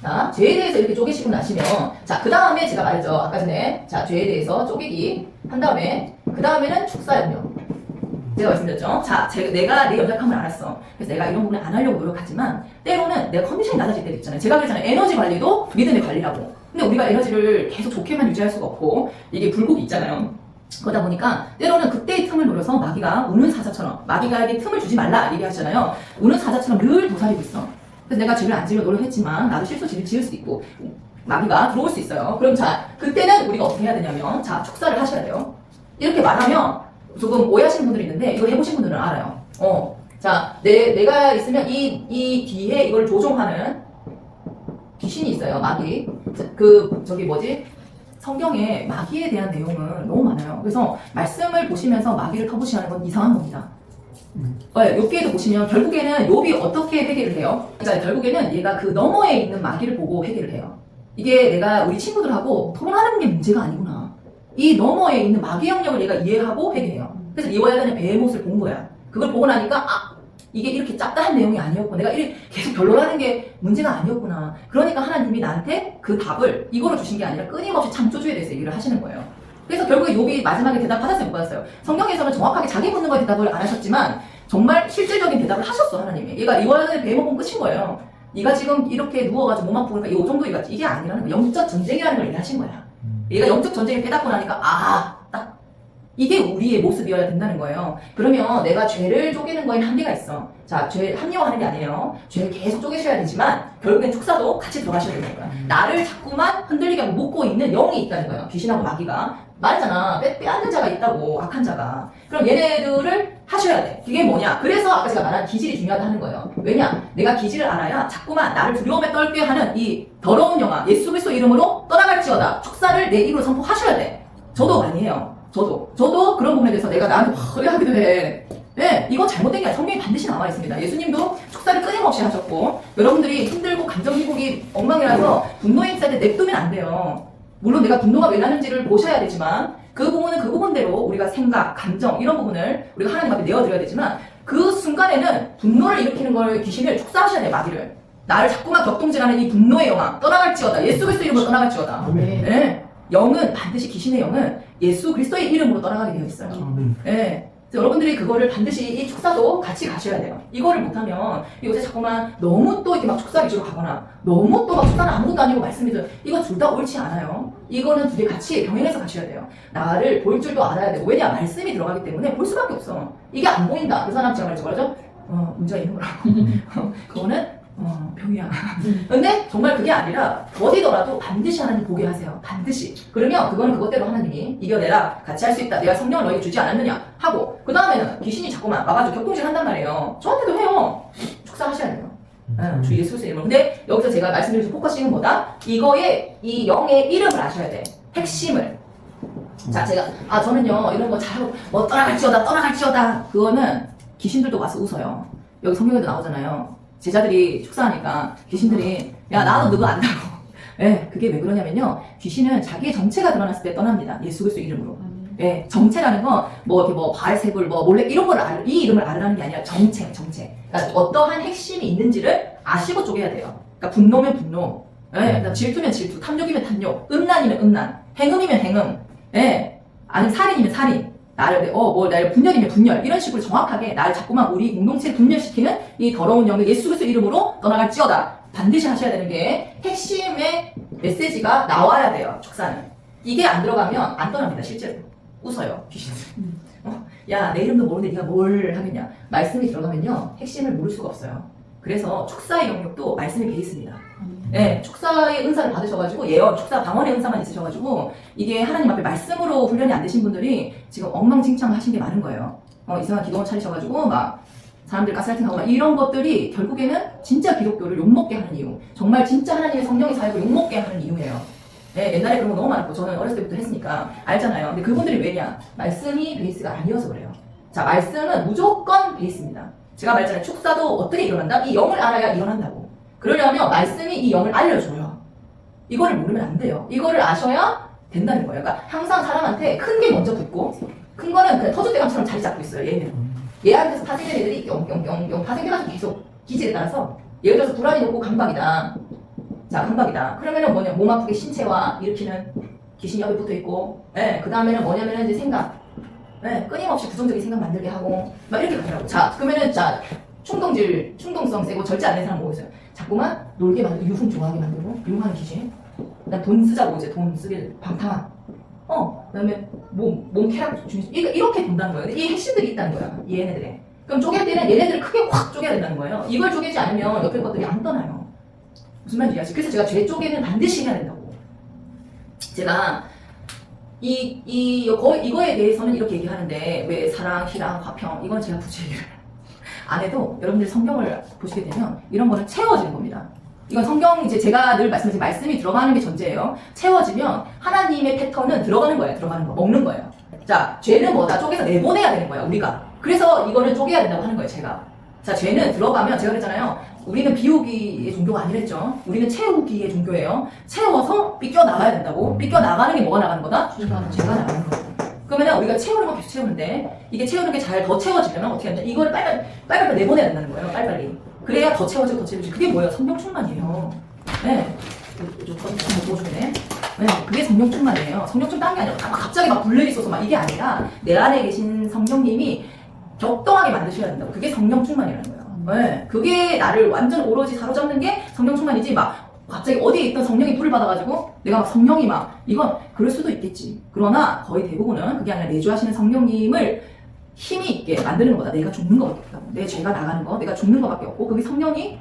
자, 죄에 대해서 이렇게 쪼개시고 나시면 자, 그 다음에 제가 말했죠. 아까 전에 자, 죄에 대해서 쪼개기 한 다음에 그 다음에는 축사염려. 제가 말씀드렸죠. 자, 내가 내 연약함을 알았어. 그래서 내가 이런 부분을 안 하려고 노력하지만 때로는 내 컨디션이 낮아질 때도 있잖아요. 제가 그랬잖아요. 에너지 관리도 믿음의 관리라고. 근데 우리가 에너지를 계속 좋게만 유지할 수가 없고 이게 굴곡이 있잖아요. 그러다 보니까 때로는 그때의 틈을 노려서 마귀가 우는 사자처럼 마귀가에게 틈을 주지 말라 얘기하시잖아요. 우는 사자처럼 늘 도사리고 있어. 그래서 내가 죄를 안 지으려고 노력했지만 나도 실수 지을 수도 있고 마귀가 들어올 수 있어요. 그럼 자 그때는 우리가 어떻게 해야 되냐면 자 축사를 하셔야 돼요. 이렇게 말하면 조금 오해하시는 분들이 있는데 이거 해보신 분들은 알아요. 자 내가 있으면 이 뒤에 이걸 조종하는 귀신이 있어요. 마귀. 성경에 마귀에 대한 내용은 너무 많아요. 그래서 말씀을 보시면서 마귀를 터부시하는 건 이상한 겁니다. 욥기에도 보시면 결국에는 욥이 어떻게 해결을 해요? 그러니까 결국에는 얘가 그 너머에 있는 마귀를 보고 해결을 해요. 이게 내가 우리 친구들하고 토론하는 게 문제가 아니구나. 이 너머에 있는 마귀 영역을 얘가 이해하고 해결해요. 그래서 이워야단의 베헤못을 본 거야. 그걸 보고 나니까 이게 이렇게 짭짤한 내용이 아니었고 내가 이렇게 계속 변론하는 게 문제가 아니었구나. 그러니까 하나님이 나한테 그 답을 이거로 주신 게 아니라 끊임없이 창조주에 대해서 얘기를 하시는 거예요. 그래서 결국에 욥이 마지막에 대답 받았어요, 못 받았어요? 성경에서는 정확하게 자기 묻는 거에 대답을 안 하셨지만 정말 실질적인 대답을 하셨어, 하나님이. 얘가 이워야단의 베헤못 본 끝인 거예요. 네가 지금 이렇게 누워가지고 몸 아프니까 이 정도 이게 아니라는 거야. 영적 전쟁이라는 걸 얘기하신 거야. 얘가 영적 전쟁을 깨닫고 나니까 딱 이게 우리의 모습이어야 된다는 거예요. 그러면 내가 죄를 쪼개는 거에는 한계가 있어. 자, 죄 합리화하는 게 아니에요. 죄를 계속 쪼개셔야 되지만 결국엔 축사도 같이 들어가셔야 되는 거야. 나를 자꾸만 흔들리게 하고 묶고 있는 영이 있다는 거예요. 귀신하고 마귀가. 말했잖아. 빼앗는 자가 있다고, 악한 자가. 그럼 얘네들을 하셔야 돼. 그게 뭐냐? 그래서 아까 제가 말한 기질이 중요하다는 거예요. 왜냐? 내가 기질을 알아야 자꾸만 나를 두려움에 떨게 하는 이 더러운 영아, 예수 그리스도 이름으로 떠나갈지어다. 축사를 내 입으로 선포하셔야 돼. 저도 많이 해요. 저도 그런 부분에 대해서 내가 나한테 왜 하게 돼? 네, 이건 잘못된 게 아니라 성경이 반드시 나와 있습니다. 예수님도 축사를 끊임없이 하셨고, 여러분들이 힘들고 감정 기복이 엉망이라서 분노에 있을 때 냅두면 안 돼요. 물론 내가 분노가 왜 나는지를 보셔야 되지만, 그 부분은 그 부분대로 우리가 생각, 감정, 이런 부분을 우리가 하나님 앞에 내어드려야 되지만, 그 순간에는 분노를 일으키는 걸 귀신을 축사하셔야 돼요, 마귀를. 나를 자꾸만 격동질하는 이 분노의 영아, 떠나갈지어다. 예수 그리스도 이름으로 떠나갈지어다. 네. 영은 반드시 귀신의 영은 예수 그리스도의 이름으로 떠나가게 되어 있어요. 네. 그래서 여러분들이 그거를 반드시 이 축사도 같이 가셔야 돼요. 이거를 못하면 요새 자꾸만 너무 또 이렇게 막 축사 위주로 가거나 너무 또 막 축사는 아무것도 아니고 말씀이 이거 둘 다 옳지 않아요. 이거는 두 개 같이 병행해서 가셔야 돼요. 나를 볼 줄도 알아야 되고 왜냐 말씀이 들어가기 때문에 볼 수밖에 없어. 이게 안 보인다. 그 사람 제가 말했죠. 뭐라죠? 문제가 있는 거라고. 그거는 병이야. 근데 정말 그게 아니라 어디더라도 반드시 하나님 보게 하세요. 반드시. 그러면 그거는 그것대로 하나님이 이겨내라. 같이 할 수 있다. 내가 성령을 너에게 주지 않았느냐 하고 그 다음에는 귀신이 자꾸만 와가지고 격동질 한단 말이에요. 저한테도 해요. 축사하셔야 돼요. 주 예수 그리스도의 이름으로. 근데 여기서 제가 말씀드린 포커싱은 뭐다? 이거에 이 영의 이름을 아셔야 돼. 핵심을. 자, 제가 저는요 이런 거 잘하고 뭐 떠나갈지어다. 그거는 귀신들도 와서 웃어요. 여기 성경에도 나오잖아요. 제자들이 축사하니까 귀신들이 야 나도 누구 안다고. 예, 그게 왜 그러냐면요. 귀신은 자기의 정체가 드러났을 때 떠납니다. 예수 그리스도 이름으로. 예, 정체라는 건 뭐 이렇게 뭐 바알세불 뭐 몰래 이런 걸 이 이름을 알으라는 게 아니라 정체. 그러니까 어떠한 핵심이 있는지를 아시고 쪼개야 돼요. 그러니까 분노면 분노, 예, 그러니까 질투면 질투, 탐욕이면 탐욕, 음란이면 음란, 행음이면 행음, 예, 아니면 살인이면 살인. 나를 분열이면 분열 이런 식으로 정확하게 나를 자꾸만 우리 공동체를 분열시키는 이 더러운 영을 예수 그리스도 이름으로 떠나갈지어다. 반드시 하셔야 되는 게 핵심의 메시지가 나와야 돼요. 축사는 이게 안 들어가면 안 떠납니다. 실제로 웃어요 귀신. 야 내 이름도 모르는데 네가 뭘 하겠냐. 말씀이 들어가면요 핵심을 모를 수가 없어요. 그래서 축사의 영역도 말씀이 돼 있습니다. 네, 축사의 은사를 받으셔가지고 예언, 축사 방언의 은사만 있으셔가지고 이게 하나님 앞에 말씀으로 훈련이 안 되신 분들이 지금 엉망진창 하신 게 많은 거예요. 이상한 기도원 차리셔가지고 막 사람들 가스라이팅하고 막 이런 것들이 결국에는 진짜 기독교를 욕먹게 하는 이유, 정말 진짜 하나님의 성령의 사역을 욕먹게 하는 이유예요. 네, 옛날에 그런 거 너무 많았고 저는 어렸을 때부터 했으니까 알잖아요. 근데 그분들이 왜냐? 말씀이 베이스가 아니어서 그래요. 자, 말씀은 무조건 베이스입니다. 제가 말했잖아요. 축사도 어떻게 일어난다? 이 영을 알아야 일어난다고. 그러려면 말씀이 이 영을 알려줘요. 이거를 모르면 안 돼요. 이거를 아셔야 된다는 거예요. 그러니까 항상 사람한테 큰 게 먼저 붙고 큰 거는 그냥 터줏대감처럼 자리 잡고 있어요. 얘는. 얘한테서 파생된 애들이 영 파생돼가지고 계속 기질에 따라서 예를 들어서 불안이 높고 강박이다. 자, 강박이다. 그러면은 뭐냐? 몸 아프게 신체와 일으키는 귀신이 옆에 붙어 있고, 예, 그 다음에는 뭐냐면은 이제 생각. 네, 끊임없이 부정적인 생각 만들게 하고 막 이렇게 가더라고. 자, 그러면은 자 충동성 세고 절제 안 되는 사람 뭐 있어요? 자꾸만 놀게 만들고 유흥 좋아하게 만들고 유흥하는 귀신. 그다음 돈 쓰자고 이제 돈 쓰길 방탕한. 그다음에 몸 쾌락 중심. 이렇게 돈다는 거예요. 이 핵심들이 있다는 거야. 이 얘네들에. 그럼 쪼갤 때는 얘네들을 크게 확 쪼개야 된다는 거예요. 이걸 쪼개지 않으면 옆에 것들이 안 떠나요. 무슨 말인지 아시죠? 그래서 제가 죄 쪼개는 반드시 해야 된다고. 제가 이거에 대해서는 이렇게 얘기하는데 왜 사랑, 희랑, 화평 이건 제가 굳이 얘기를 안 해도 여러분들이 성경을 보시게 되면 이런 거는 채워지는 겁니다. 이건 성경 이제 제가 늘 말씀드린 말씀이 들어가는 게 전제예요. 채워지면 하나님의 패턴은 들어가는 거예요. 들어가는 거. 먹는 거예요. 자, 죄는 뭐다? 쪼개서 내보내야 되는 거야, 우리가. 그래서 이거는 쪼개야 된다고 하는 거예요, 제가. 자, 죄는 들어가면 제가 그랬잖아요. 우리는 비우기의 종교가 아니랬죠. 우리는 채우기의 종교예요. 채워서 삐껴 나가야 된다고. 삐껴 나가는 게 뭐가 나가는 거다? 죄가 나가는 거고. 그러면 우리가 채우는 건 계속 채우는데 이게 채우는 게 잘 더 채워지려면 어떻게 하냐? 이거를 빨리 내보내야 된다는 거예요. 빨리. 그래야 더 채워지고 더 채워지고. 그게 뭐예요? 성령 충만이에요. 네. 보여주네. 네, 그게 성령 충만이에요. 성령 충만 딴게 아니라 갑자기 막 불레이 쏘서 막 이게 아니라 내 안에 계신 성령님이 격동하게 만드셔야 된다고. 그게 성령 충만이라는 거예요. 네, 그게 나를 완전 오로지 사로잡는 게 성령 충만이지 막 갑자기 어디에 있던 성령이 불을 받아가지고 내가 막 성령이 막 이건 그럴 수도 있겠지. 그러나 거의 대부분은 그게 아니라 내주하시는 성령님을 힘이 있게 만드는 거다. 내가 죽는 것밖에 없다고. 내 죄가 나가는 거, 내가 죽는 것밖에 없고 그게 성령이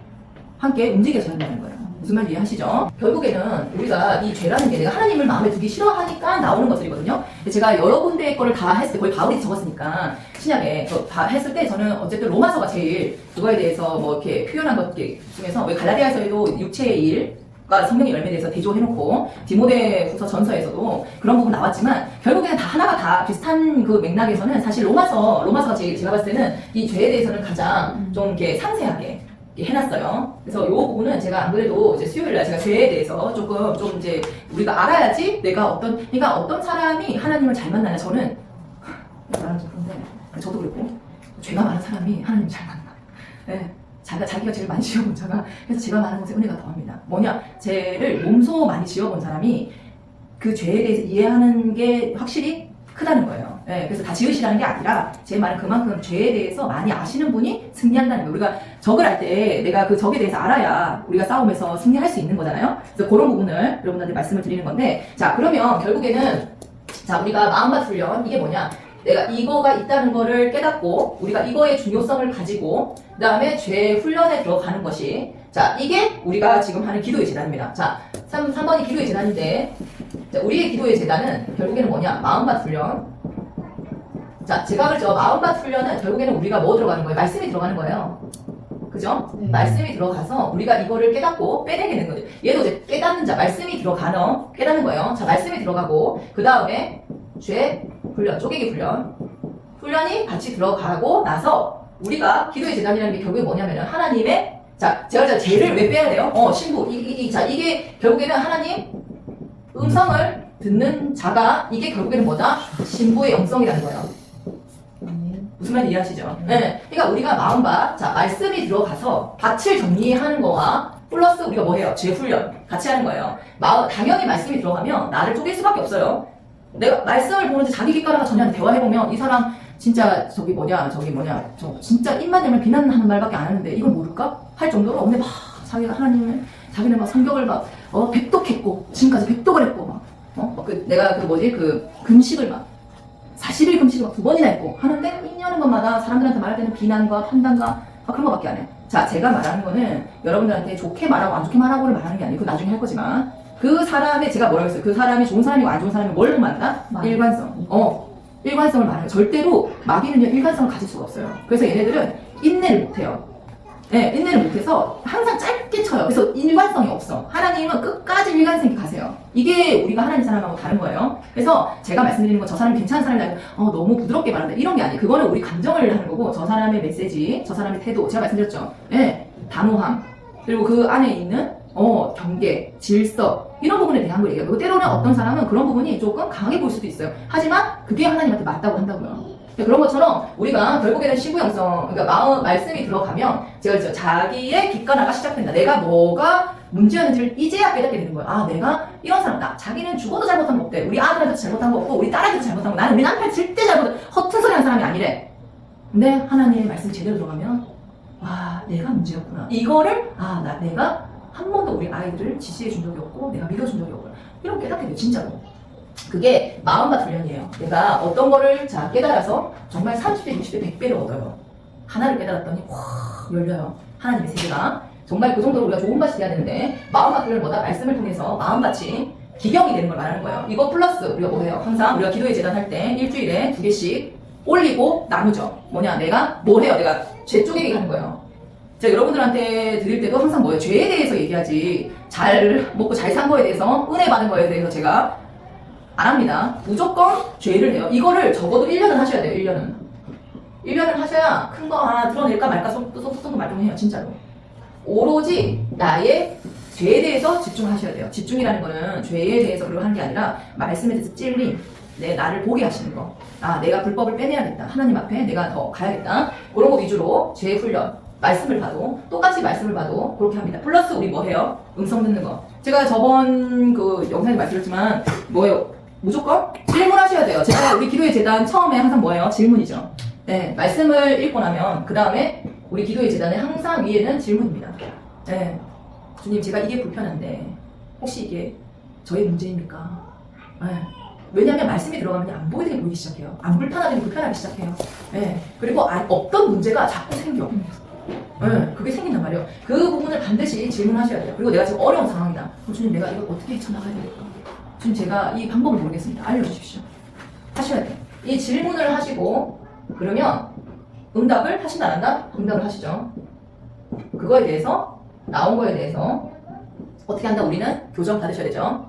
함께 움직여서 한다는 거예요. 무슨 말인지 이해하시죠? 결국에는 우리가 이 죄라는 게 내가 하나님을 마음에 두기 싫어하니까 나오는 것들이거든요. 제가 여러 군데의 거를 다 했을 때 거의 바울이 적었으니까 신약에 다 했을 때 저는 어쨌든 로마서가 제일 그거에 대해서 뭐 이렇게 표현한 것 중에서 왜 갈라디아서에도 육체의 일과 성령의 열매에 대해서 대조해놓고 디모데후서 전서에서도 그런 부분 나왔지만 결국에는 다 하나가 다 비슷한 그 맥락에서는 사실 로마서가 제일 제가 봤을 때는 이 죄에 대해서는 가장 좀 이렇게 상세하게 해놨어요. 그래서 이 부분은 제가 안 그래도 이제 수요일날 제가 죄에 대해서 좀 이제 우리가 알아야지 그러니까 어떤 사람이 하나님을 잘 만나냐. 저는 말하면 좀 그런데 저도 그렇고 죄가 많은 사람이 하나님을 잘 만나. 네. 자기가 죄를 많이 지어본 자가 그래서 죄가 많은 곳에 은혜가 더합니다. 뭐냐? 죄를 몸소 많이 지어본 사람이 그 죄에 대해서 이해하는 게 확실히 크다는 거예요. 네, 그래서 다 지으시라는 게 아니라 제 말은 그만큼 죄에 대해서 많이 아시는 분이 승리한다는 거예요. 우리가 적을 할 때 내가 그 적에 대해서 알아야 우리가 싸움에서 승리할 수 있는 거잖아요. 그래서 그런 부분을 여러분들한테 말씀을 드리는 건데, 자 그러면 결국에는 자 우리가 마음밭 훈련 이게 뭐냐? 내가 이거가 있다는 거를 깨닫고 우리가 이거의 중요성을 가지고 그 다음에 죄 훈련에 들어가는 것이 자 이게 우리가 지금 하는 기도의 재단입니다. 자 3번이 기도의 재단인데 자, 우리의 기도의 재단은 결국에는 뭐냐? 마음밭 훈련. 자 제가 그랬죠. 마음밭 훈련은 결국에는 우리가 뭐 들어가는 거예요? 말씀이 들어가는 거예요. 그죠? 네. 말씀이 들어가서 우리가 이거를 깨닫고 빼내게 거죠. 얘도 이제 깨닫는 자, 말씀이 들어가는 깨닫는 거예요. 자 말씀이 들어가고 그 다음에 죄 훈련, 쪼개기 훈련이 같이 들어가고 나서 우리가 기도의 재단이라는 게 결국에 뭐냐면은 하나님의 자 제가 죄를 왜 빼야 돼요? 신부 자 이게 결국에는 하나님 음성을 듣는 자가 이게 결국에는 뭐다? 신부의 영성이라는 거예요. 무슨 말인지 이해하시죠? 네. 그러니까 우리가 마음밭, 자 말씀이 들어가서 밭을 정리하는 거와 플러스 우리가 뭐 해요? 죄 훈련 같이 하는 거예요. 당연히 말씀이 들어가면 나를 쪼갤 수밖에 없어요. 내가 말씀을 보는데 자기 귓가라가 전혀 대화해보면 이 사람 진짜 저 진짜 입만 열면 비난하는 말밖에 안 하는데 이걸 모를까? 할 정도로 근데 막 자기가 자기는 막 성경을 막 백독했고 지금까지 백독을 했고 내가 금식을 막 40일 금식을 막 2번이나 했고 하는데 1년인 것마다 사람들한테 말할 때는 비난과 판단과 그런 거밖에 안 해. 자 제가 말하는 거는 여러분들한테 좋게 말하고 안 좋게 말하고를 말하는 게 아니고 나중에 할 거지만 그 사람의 제가 뭐라고 했어요? 그 사람이 좋은 사람이고 안 좋은 사람이 뭘 보만다? 일관성. 일관성을 말해요. 절대로 마귀는요 일관성을 가질 수가 없어요. 그래서 얘네들은 인내를 못해요. 네, 인내를 못해서 항상 짧게 쳐요. 그래서 일관성이 없어. 하나님은 끝까지 일관성 있게 가세요. 이게 우리가 하나님 사람하고 다른 거예요. 그래서 제가 말씀드리는 건 저 사람이 괜찮은 사람이다. 너무 부드럽게 말한다. 이런 게 아니에요. 그거는 우리 감정을 하는 거고 저 사람의 메시지, 저 사람의 태도. 제가 말씀드렸죠. 네, 단호함. 그리고 그 안에 있는 경계, 질서 이런 부분에 대한 걸 얘기해요. 때로는 어떤 사람은 그런 부분이 조금 강하게 보일 수도 있어요. 하지만 그게 하나님한테 맞다고 한다고요. 그런 것처럼 우리가 결국에는 신부영성, 그러니까 말씀이 들어가면 제가 그랬죠. 자기의 객관화가 시작된다. 내가 뭐가 문제였는지를 이제야 깨닫게 되는 거예요. 내가 이런 사람, 자기는 죽어도 잘못한 거 없대. 우리 아들한테도 잘못한 거 없고 우리 딸한테도 잘못한 거. 나는 우리 남편 절대 허튼 소리 하는 사람이 아니래. 근데 하나님의 말씀이 제대로 들어가면 내가 문제였구나. 이거를 내가 한 번도 우리 아이들을 지시해 준 적이 없고 내가 믿어준 적이 없고 이런 깨닫게 돼요. 진짜로. 그게 마음밭 훈련이에요. 내가 어떤 거를 깨달아서 정말 30배, 60배, 100배를 얻어요. 하나를 깨달았더니 확 열려요. 하나님의 세계가. 정말 그 정도로 우리가 좋은 밭이 돼야 되는데 마음밭 훈련을 뭐다? 말씀을 통해서 마음밭이 기경이 되는 걸 말하는 거예요. 이거 플러스 우리가 뭐 해요? 항상 우리가 기도의 재단 할 때 일주일에 2개씩 올리고 나누죠. 뭐냐? 내가 뭘 해요? 내가 죄 쪼개기 하는 거예요. 제가 여러분들한테 드릴 때도 항상 뭐예요? 죄에 대해서 얘기하지. 잘 먹고 잘 산 거에 대해서, 은혜 받은 거에 대해서 제가 안 합니다. 무조건 죄를 해요. 이거를 적어도 1년은 하셔야 돼요, 1년은. 1년을 하셔야 큰 거 하나 드러낼까 말까 속도 말동해요, 진짜로. 오로지 나의 죄에 대해서 집중하셔야 돼요. 집중이라는 거는 죄에 대해서 그러고 하는 게 아니라 말씀에 대해서 찔림, 나를 보게 하시는 거. 아, 내가 불법을 빼내야겠다. 하나님 앞에 내가 더 가야겠다. 그런 거 위주로 죄 훈련, 말씀을 봐도, 똑같이 말씀을 봐도 그렇게 합니다. 플러스 우리 뭐 해요? 음성 듣는 거. 제가 저번 그 영상에 말씀드렸지만, 뭐예요? 무조건 질문하셔야 돼요. 제가 우리 기도의 재단 처음에 항상 뭐예요? 질문이죠. 네, 말씀을 읽고 나면, 그 다음에 우리 기도의 재단의 항상 위에는 질문입니다. 네, 주님, 제가 이게 불편한데, 혹시 이게 저의 문제입니까? 네. 왜냐하면 말씀이 들어가면 안 보이게 보이기 시작해요. 안 불편하게 불편하기 시작해요. 네. 그리고 없던 문제가 자꾸 생겨. 네. 그게 생긴단 말이에요. 그 부분을 반드시 질문하셔야 돼요. 그리고 내가 지금 어려운 상황이다. 그럼 주님, 내가 이걸 어떻게 헤쳐나가야 될까? 주님, 제가 이 방법을 모르겠습니다. 알려주십시오. 하셔야 돼요. 이 질문을 하시고, 그러면 응답을 하신다 안 한다? 응답을 하시죠. 그거에 대해서, 나온 거에 대해서 어떻게 한다? 우리는 교정 받으셔야 되죠.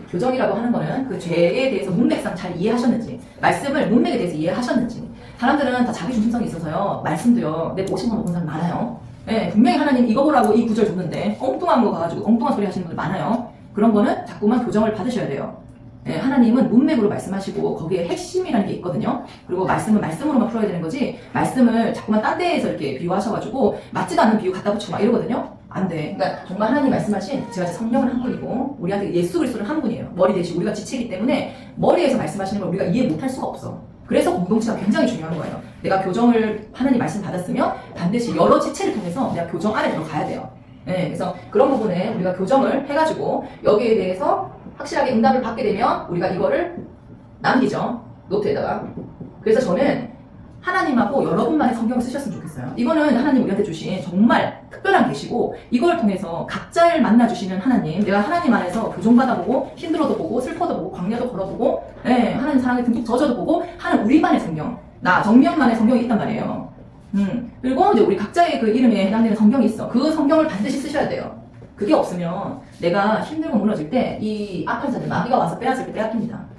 교정이라고 하는 거는 그 죄에 대해서 문맥상 잘 이해하셨는지, 말씀을 문맥에 대해서 이해하셨는지. 사람들은 다 자기 중심성이 있어서요, 말씀도요, 내 50만 원 본 사람 많아요. 네, 분명히 하나님 이거 보라고 이 구절 줬는데 엉뚱한 거 가가지고 엉뚱한 소리 하시는 분들 많아요. 그런 거는 자꾸만 교정을 받으셔야 돼요. 네, 하나님은 문맥으로 말씀하시고 거기에 핵심이라는 게 있거든요. 그리고 말씀은 말씀으로만 풀어야 되는 거지, 말씀을 자꾸만 딴 데에서 이렇게 비유하셔가지고 맞지도 않는 비유 갖다 붙이고 막 이러거든요. 안 돼. 그러니까 정말 하나님 말씀하신, 제가 성령은 한 분이고 우리한테 예수 그리스도는 한 분이에요. 머리 대신 우리가 지치기 때문에 머리에서 말씀하시는 걸 우리가 이해 못할 수가 없어. 그래서 공동체가 굉장히 중요한 거예요. 내가 교정을 하나님 말씀 받았으면 반드시 여러 지체를 통해서 내가 교정 안에 들어가야 돼요. 네, 그래서 그런 부분에 우리가 교정을 해가지고 여기에 대해서 확실하게 응답을 받게 되면 우리가 이거를 남기죠. 노트에다가. 그래서 저는 하나님하고 여러분만의 성경을 쓰셨으면 좋겠어요. 이거는 하나님 우리한테 주신 정말 특별한 계시고, 이걸 통해서 각자를 만나주시는 하나님, 내가 하나님 안에서 교정받아보고 힘들어도 보고 슬퍼도 보고 광야도 걸어보고, 네, 하나님 사랑에 듬뿍 젖어도 보고 하는 우리만의 성경, 나 정명만의 성경이 있단 말이에요. 그리고 이제 우리 각자의 그 이름에 해당되는 성경이 있어. 그 성경을 반드시 쓰셔야 돼요. 그게 없으면 내가 힘들고 무너질 때 이 악한 자들, 마귀가 와서 빼앗을 때 빼앗깁니다.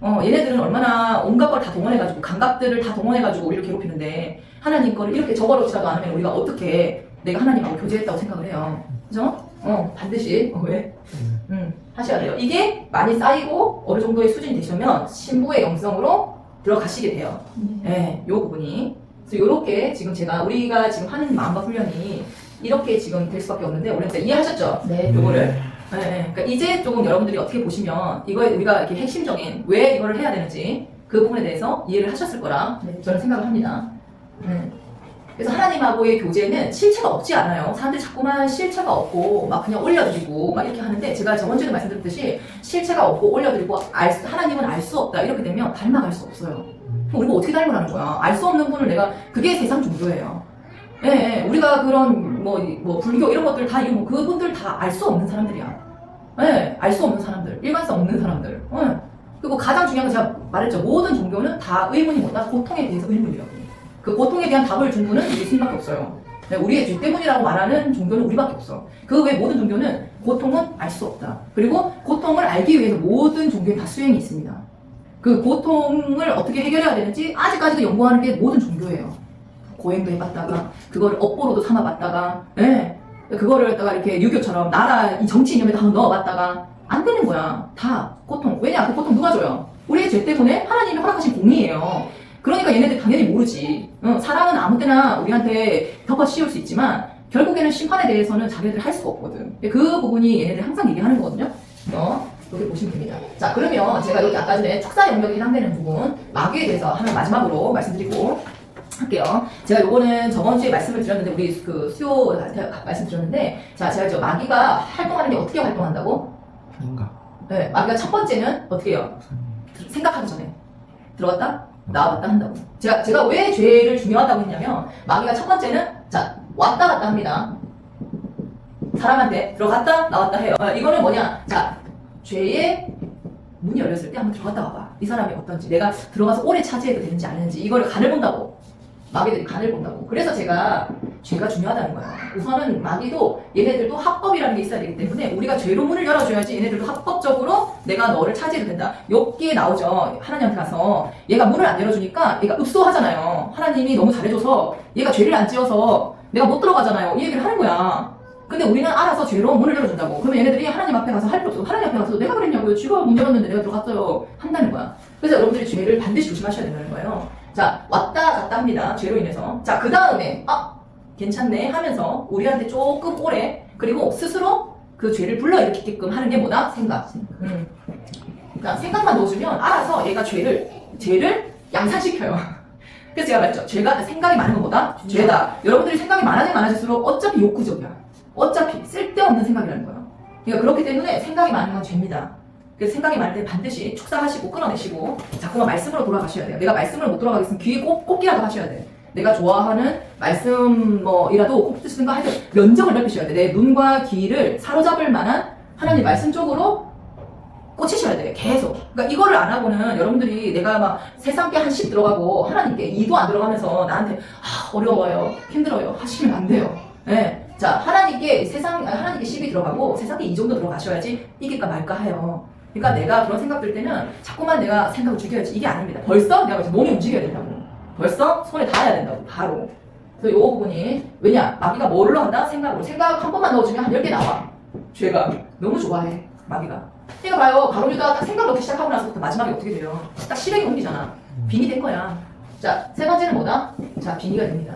얘네들은 얼마나 온갖 걸 다 동원해가지고, 감각들을 다 동원해가지고 우리를 괴롭히는데, 하나님 거를 이렇게 적어놓지라도 않으면 우리가 어떻게 내가 하나님하고 교제했다고 생각을 해요. 그죠? 반드시, 왜? 하셔야 돼요. 이게 많이 쌓이고 어느 정도의 수준이 되시면 신부의 영성으로 들어가시게 돼요. 네, 요 부분이. 그래서 요렇게 지금 우리가 지금 하는 마음과 훈련이 이렇게 지금 될 수밖에 없는데, 오늘 이해하셨죠? 네. 요거를. 네, 그러니까 이제 조금 여러분들이 어떻게 보시면 이거에 우리가 이렇게 핵심적인 왜 이거를 해야 되는지 그 부분에 대해서 이해를 하셨을 거라 저는 생각을 합니다. 그래서 하나님하고의 교제는 실체가 없지 않아요. 사람들이 자꾸만 실체가 없고 막 그냥 올려드리고 막 이렇게 하는데, 제가 저번 주에 말씀드렸듯이 실체가 없고 올려드리고 하나님은 알 수 없다 이렇게 되면 닮아갈 수 없어요. 그럼 우리가 어떻게 닮으라는 거야? 알 수 없는 분을 그게 세상 종교예요. 예, 우리가 그런 불교 이런 것들 다 이런 그분들 다 알 수 없는 사람들이야. 예, 알 수 없는 사람들, 일관성 없는 사람들. 예. 그리고 가장 중요한 건 제가 말했죠. 모든 종교는 다 의문이 뭐다? 고통에 대해서 의문이라고. 그 고통에 대한 답을 준 분은 예수님밖에 없어요. 네, 우리의 죄 때문이라고 말하는 종교는 우리밖에 없어. 그 외 모든 종교는 고통은 알 수 없다. 그리고 고통을 알기 위해서 모든 종교에 다 수행이 있습니다. 그 고통을 어떻게 해결해야 되는지 아직까지도 연구하는 게 모든 종교예요. 고행도 해봤다가 그거를 업보로도 삼아봤다가, 예, 그거를 갖다가 이렇게 유교처럼 나라 이 정치 이념에 다 넣어봤다가 안 되는 거야. 다 고통. 왜냐? 그 고통 누가 줘요? 우리의 죄 때문에 하나님이 허락하신 공의예요. 그러니까 얘네들 당연히 모르지. 사랑은 아무 때나 우리한테 덮어 씌울 수 있지만 결국에는 심판에 대해서는 자기들 할 수가 없거든. 그 부분이 얘네들 항상 얘기하는 거거든요. 여기 보시면 됩니다. 자, 그러면 제가 여기 아까 전에 축사 영역에 해당되는 부분 마귀에 대해서 하나 마지막으로 말씀드리고 할게요. 제가 요거는 저번 주에 말씀을 드렸는데, 우리 그 수요한테 말씀드렸는데, 자, 제가 마귀가 활동하는 게 어떻게 활동한다고? 생각. 네, 마귀가 첫 번째는 어떻게 해요? 생각하기 전에 들어갔다 나왔다 한다고. 제가 왜 죄를 중요하다고 했냐면, 마귀가 첫 번째는 자, 왔다 갔다 합니다. 사람한테 들어갔다 나왔다 해요. 이거는 뭐냐? 자, 죄의 문이 열렸을 때 한번 들어갔다 와봐. 이 사람이 어떤지, 내가 들어가서 오래 차지해도 되는지 안 되는지, 이거를 간을 본다고. 마귀들이 간을 본다고. 그래서 제가 죄가 중요하다는 거예요. 우선은 마귀도 얘네들도 합법이라는 게 있어야 되기 때문에 우리가 죄로 문을 열어줘야지 얘네들도 합법적으로 내가 너를 차지해도 된다. 욥기에 나오죠. 하나님한테 가서 얘가 문을 안 열어주니까 얘가 읍소하잖아요. 하나님이 너무 잘해줘서 얘가 죄를 안 지어서 내가 못 들어가잖아요. 이 얘기를 하는 거야. 근데 우리는 알아서 죄로 문을 열어준다고. 그러면 얘네들이 하나님 앞에 가서 할 필요 없어. 하나님 앞에 가서 내가 그랬냐고요. 쥐가 문 열었는데 내가 들어갔어요. 한다는 거야. 그래서 여러분들이 죄를 반드시 조심하셔야 된다는 거예요. 자, 왔다 갔다 합니다. 죄로 인해서. 자, 그 다음에 괜찮네 하면서 우리한테 조금 오래 그리고 스스로 그 죄를 불러일으키게끔 하는 게 뭐다? 생각. 그러니까 생각만 넣어주면 알아서 얘가 죄를 양산시켜요. 그래서 제가 말했죠. 죄가 생각이 많은 건 뭐다? 죄다. 여러분들이 생각이 많아지면 많아질수록 어차피 욕구적이야. 어차피 쓸데없는 생각이라는 거예요. 그러니까 그렇기 때문에 생각이 많은 건 죄입니다. 그래서 생각이 많을 때 반드시 축사하시고 끊어내시고 자꾸만 말씀으로 돌아가셔야 돼요. 내가 말씀으로 못 돌아가겠으면 귀에 꽂기라도 하셔야 돼. 내가 좋아하는 말씀 이라도 꼭 쓰시든가 하여튼 면적을 넓히셔야 돼. 내 눈과 귀를 사로잡을 만한 하나님 말씀 쪽으로 꽂히셔야 돼. 계속. 그러니까 이거를 안 하고는 여러분들이 내가 막 세상께 한씩 들어가고 하나님께 2도 안 들어가면서 나한테 어려워요, 힘들어요 하시면 안 돼요. 네. 자, 하나님께 10이 들어가고 세상에 2 정도 들어가셔야지 이길까 말까 해요. 그러니까 내가 그런 생각 들 때는 자꾸만 내가 생각을 죽여야지 이게 아닙니다. 벌써 내가 몸이 움직여야 된다고. 벌써 손에 닿아야 된다고. 바로. 그래서 요 부분이 왜냐? 마귀가 뭐로 한다? 생각으로. 생각 한 번만 넣어주면 한 10개 나와. 죄가. 너무 좋아해. 마귀가. 그러니까 봐요. 가론유다가 딱 생각 넣기 시작하고 나서부터 마지막에 어떻게 돼요? 딱 실행이 옮기잖아. 빙이 된 거야. 자, 세 번째는 뭐다? 자, 빙의가 됩니다.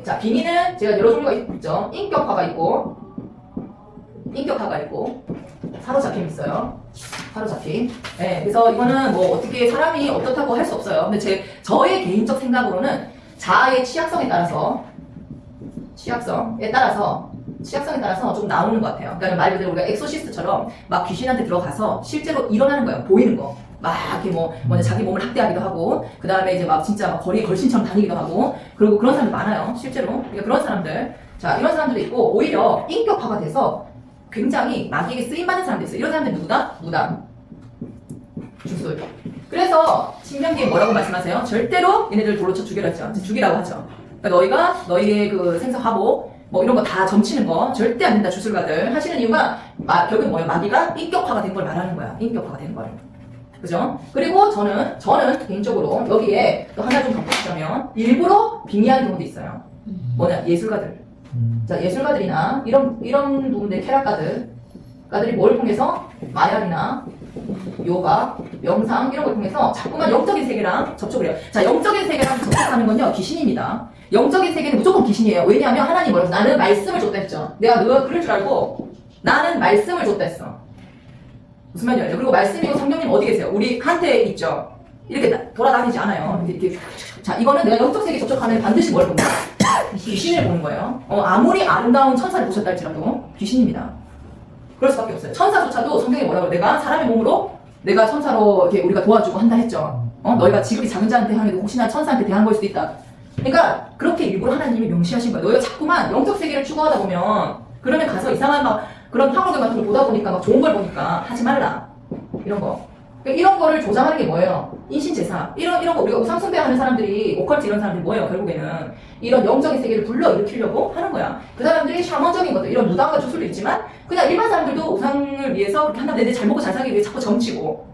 자, 빙의는 제가 여러 종류가 있죠. 인격화가 있고 사로잡힘이 있어요. 사로잡힘. 네, 그래서 이거는 뭐 어떻게 사람이 어떻다고 할 수 없어요. 근데 저의 개인적 생각으로는 자아의 취약성에 따라서 좀 나오는 것 같아요. 그러니까 말 그대로 우리가 엑소시스트처럼 막 귀신한테 들어가서 실제로 일어나는 거예요. 보이는 거. 막 이렇게 먼저 자기 몸을 학대하기도 하고, 그 다음에 이제 막 진짜 막 거리에 걸신처럼 다니기도 하고, 그리고 그런 사람들 많아요. 실제로. 그러니까 그런 사람들. 자, 이런 사람들도 있고, 오히려 인격화가 돼서 굉장히 마귀에게 쓰임받는 사람도 있어요. 이런 사람들 누구다? 무당. 주술. 그래서 신명기에 뭐라고 말씀하세요? 절대로 얘네들 돌로 쳐 죽이라 했죠. 죽이라고 하죠. 그러니까 너희의 그 생사화복 이런 거 다 점치는 거 절대 안 된다. 주술가들 하시는 이유가 결국 뭐예요? 마귀가 인격화가 된 걸 말하는 거야. 인격화가 된 거를. 그죠? 그리고 저는 개인적으로 여기에 또 하나 좀 덧붙이자면 일부러 빙의하는 경우도 있어요. 뭐냐? 예술가들. 자, 예술가들이나 이런 부분들 쾌락가들이 뭘 통해서 마약이나 요가, 명상 이런 걸 통해서 자꾸만 영적인 세계랑 접촉을 해요. 자, 영적인 세계랑 접촉하는 건요 귀신입니다. 영적인 세계는 무조건 귀신이에요. 왜냐하면 하나님 뭐라고 나는 말씀을 줬다 했죠. 내가 너가 그럴 줄 알고 나는 말씀을 줬다 했어. 무슨 말인지 알죠? 그리고 말씀이고 성령님 어디 계세요? 우리 한테 있죠. 이렇게 돌아다니지 않아요. 이렇게. 자, 이거는 내가 영적 세계 접촉하면 반드시 뭘 본다? 귀신을 보는 거예요. 아무리 아름다운 천사를 보셨다 할지라도 귀신입니다. 그럴 수밖에 없어요. 천사조차도 성경에 뭐라고 내가 사람의 몸으로 내가 천사로 이렇게 우리가 도와주고 한다 했죠. 너희가 지극히 작은 자한테 향해도 혹시나 천사한테 대한 걸 수도 있다. 그러니까 그렇게 일부러 하나님이 명시하신 거예요. 너희가 자꾸만 영적 세계를 추구하다 보면 그러면 가서 이상한 막 그런 황홀경 같은 걸 보다 보니까 막 좋은 걸 보니까 하지 말라. 이런 거. 그러니까 이런 거를 조장하는 게 뭐예요? 인신제사. 이런 거 우리가 우상숭배하는 사람들이 오컬트 이런 사람들이 뭐예요? 결국에는 이런 영적인 세계를 불러일으키려고 하는 거야. 그 사람들이 샤먼적인 것들 이런 무당과 주술도 있지만 그냥 일반 사람들도 우상을 위해서 그렇게 한다면 내 잘 먹고 잘 살기 위해 자꾸 점치고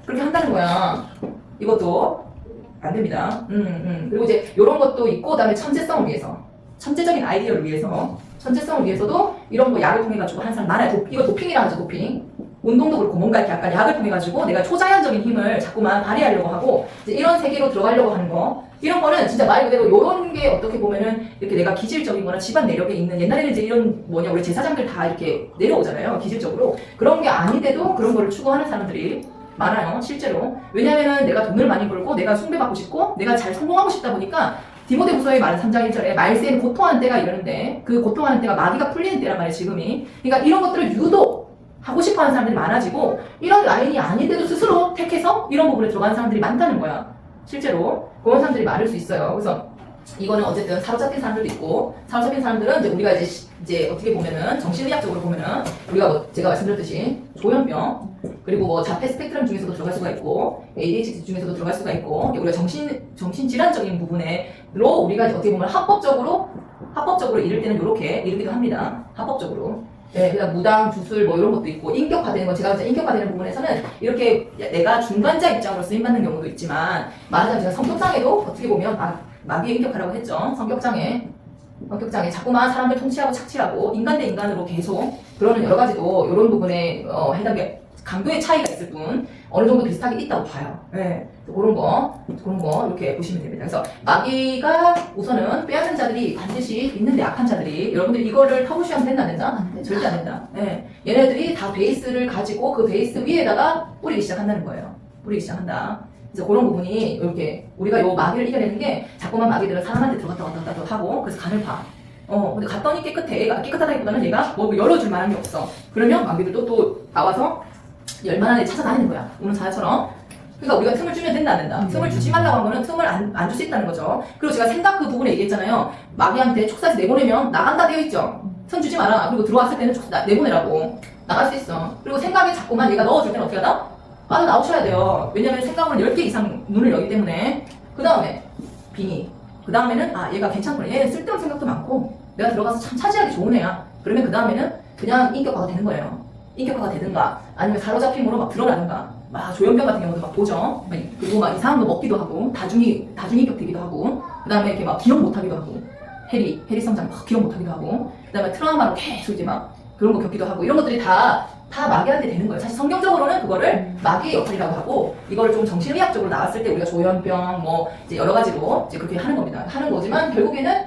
그렇게 한다는 거야. 이것도 안 됩니다. 그리고 이제 이런 것도 있고 그다음에 천재성을 위해서 천재적인 아이디어를 위해서 천재성을 위해서도 이런 거 약을 통해 가지고 하는 사람 많아요. 이거 도핑이라 하죠. 도핑. 운동도 그렇고 뭔가 이렇게 약간 약을 통해 가지고 내가 초자연적인 힘을 자꾸만 발휘하려고 하고 이제 이런 세계로 들어가려고 하는 거 이런 거는 진짜 말 그대로 이런 게 어떻게 보면은 이렇게 내가 기질적인 거나 집안 내력에 있는 옛날에는 이제 이런 우리 제사장들 다 이렇게 내려오잖아요. 기질적으로 그런 게 아닌데도 그런 거를 추구하는 사람들이 많아요. 실제로. 왜냐면은 내가 돈을 많이 벌고 내가 숭배받고 싶고 내가 잘 성공하고 싶다 보니까 디모데후서의 말 3장 1절에 말세는 고통하는 때가 이러는데 그 고통하는 때가 마귀가 풀리는 때란 말이에요. 지금이. 그러니까 이런 것들을 유독 하고 싶어하는 사람들이 많아지고 이런 라인이 아닌데도 스스로 택해서 이런 부분에 들어가는 사람들이 많다는 거야. 실제로 그런 사람들이 많을 수 있어요. 그래서 이거는 어쨌든 사로잡힌 사람들도 있고, 사로잡힌 사람들은 이제 우리가 이제 어떻게 보면은 정신의학적으로 보면은 우리가 뭐 제가 말씀드렸듯이 조현병, 그리고 뭐 자폐 스펙트럼 중에서도 들어갈 수가 있고, ADHD 중에서도 들어갈 수가 있고, 우리가 정신 질환적인 부분에로 우리가 이제 어떻게 보면 합법적으로 이를 때는 이렇게 이르기도 합니다. 합법적으로. 네, 그다음 무당, 주술 뭐 이런 것도 있고, 인격화되는 거, 제가 이제 인격화되는 부분에서는 이렇게 내가 중간자 입장으로 쓰임받는 경우도 있지만, 말하자면 제가 성격장애도 어떻게 보면 마귀의 인격화라고 했죠. 성격장애 자꾸만 사람들 통치하고 착취하고 인간 대 인간으로 계속 그러는 여러 가지도 이런 부분에 해당에 강도의 차이가 있을 뿐 어느 정도 비슷하게 있다고 봐요. 네, 그런 거 이렇게 보시면 됩니다. 그래서 마귀가 우선은 빼앗는 자들이 반드시 있는데 악한 자들이 여러분들 이거를 터부시하면 된다 안 된다? 절대 안 된다. 네, 얘네들이 다 베이스를 가지고 그 베이스 위에다가 뿌리기 시작한다는 거예요. 뿌리기 시작한다. 그래서 그런 부분이 이렇게 우리가 요 마귀를 이겨내는 게 자꾸만 마귀들은 사람한테 들어갔다 왔다 하고 그래서 간을 봐. 근데 갔더니 깨끗해. 깨끗하다기보다는 얘가 뭐 열어줄 만한 게 없어. 그러면 마귀들도 또 나와서 열만한 애 찾아다니는 거야. 오늘 자야처럼. 그러니까 우리가 틈을 주면 된다 안 된다. 틈을 주지 말라고 한 거는 틈을 안 줄 수 있다는 거죠. 그리고 제가 생각 그 부분에 얘기했잖아요. 마귀한테 촉사해서 내보내면 나간다 되어 있죠. 틈 주지 마라. 그리고 들어왔을 때는 내보내라고. 나갈 수 있어. 그리고 생각에 자꾸만 얘가 넣어줄 때는 어떻게 하다? 빠져나오셔야 돼요. 왜냐면 생각으로 10개 이상 눈을 열기 때문에. 그 다음에 빙의. 그 다음에는 얘가 괜찮구나. 얘는 쓸데없는 생각도 많고 내가 들어가서 참 차지하기 좋은 애야. 그러면 그 다음에는 그냥 인격화가 되는 거예요. 인격화가 되든가 아니면 사로잡힘으로 막 드러나든가 막 조현병 같은 경우도 막 보죠. 그리고 막 이상한 거 먹기도 하고 다중인격 되기도 하고 그 다음에 이렇게 막 기억 못하기도 하고 해리성장 막 기억 못하기도 하고 그 다음에 트라우마로 계속 이제 막 그런 거 겪기도 하고 이런 것들이 다 마귀한테 되는 거예요. 사실 성경적으로는 그거를 마귀의 역할이라고 하고 이거를 좀 정신의학적으로 나왔을 때 우리가 조현병 뭐 이제 여러 가지로 이제 그렇게 하는 겁니다. 하는 거지만 결국에는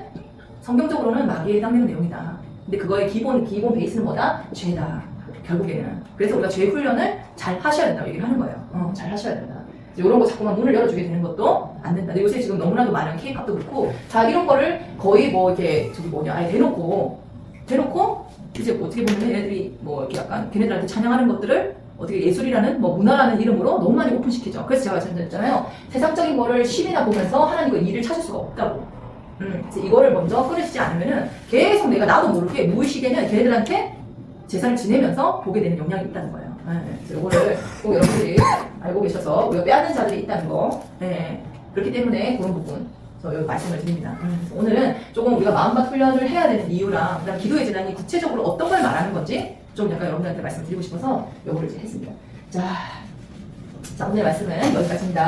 성경적으로는 마귀에 해당되는 내용이다. 근데 그거의 기본 베이스는 뭐다? 죄다. 결국에는. 그래서 우리가 죄 훈련을 잘 하셔야 된다고 얘기를 하는 거예요. 잘 하셔야 된다. 이런 거 자꾸만 문을 열어주게 되는 것도 안 된다. 근데 요새 지금 너무나도 많은 K-팝도 그렇고 자 이런 거를 거의 뭐 이렇게 아예 대놓고 이제 어떻게 보면 얘네들이 뭐 이렇게 약간 걔네들한테 찬양하는 것들을 어떻게 예술이라는 뭐 문화라는 이름으로 너무 많이 오픈시키죠. 그래서 제가 말씀드렸잖아요. 세상적인 거를 10이나 보면서 하나님과 일을 찾을 수가 없다고. 그래서 이거를 먼저 끊으시지 않으면은 계속 나도 모르게 무의식에는 걔네들한테 제사를 지내면서 보게 되는 영향이 있다는 거예요. 그래서 이거를 꼭 여러분들이 알고 계셔서 우리가 빼앗는 자들이 있다는 거. 그렇기 때문에 그런 부분. 여기 말씀을 드립니다. 오늘은 조금 우리가 마음밭 훈련을 해야 되는 이유랑 그다음 기도의 재단이 구체적으로 어떤 걸 말하는 건지 좀 약간 여러분들한테 말씀을 드리고 싶어서 요거를 이제 했습니다. 자 오늘의 말씀은 여기까지입니다.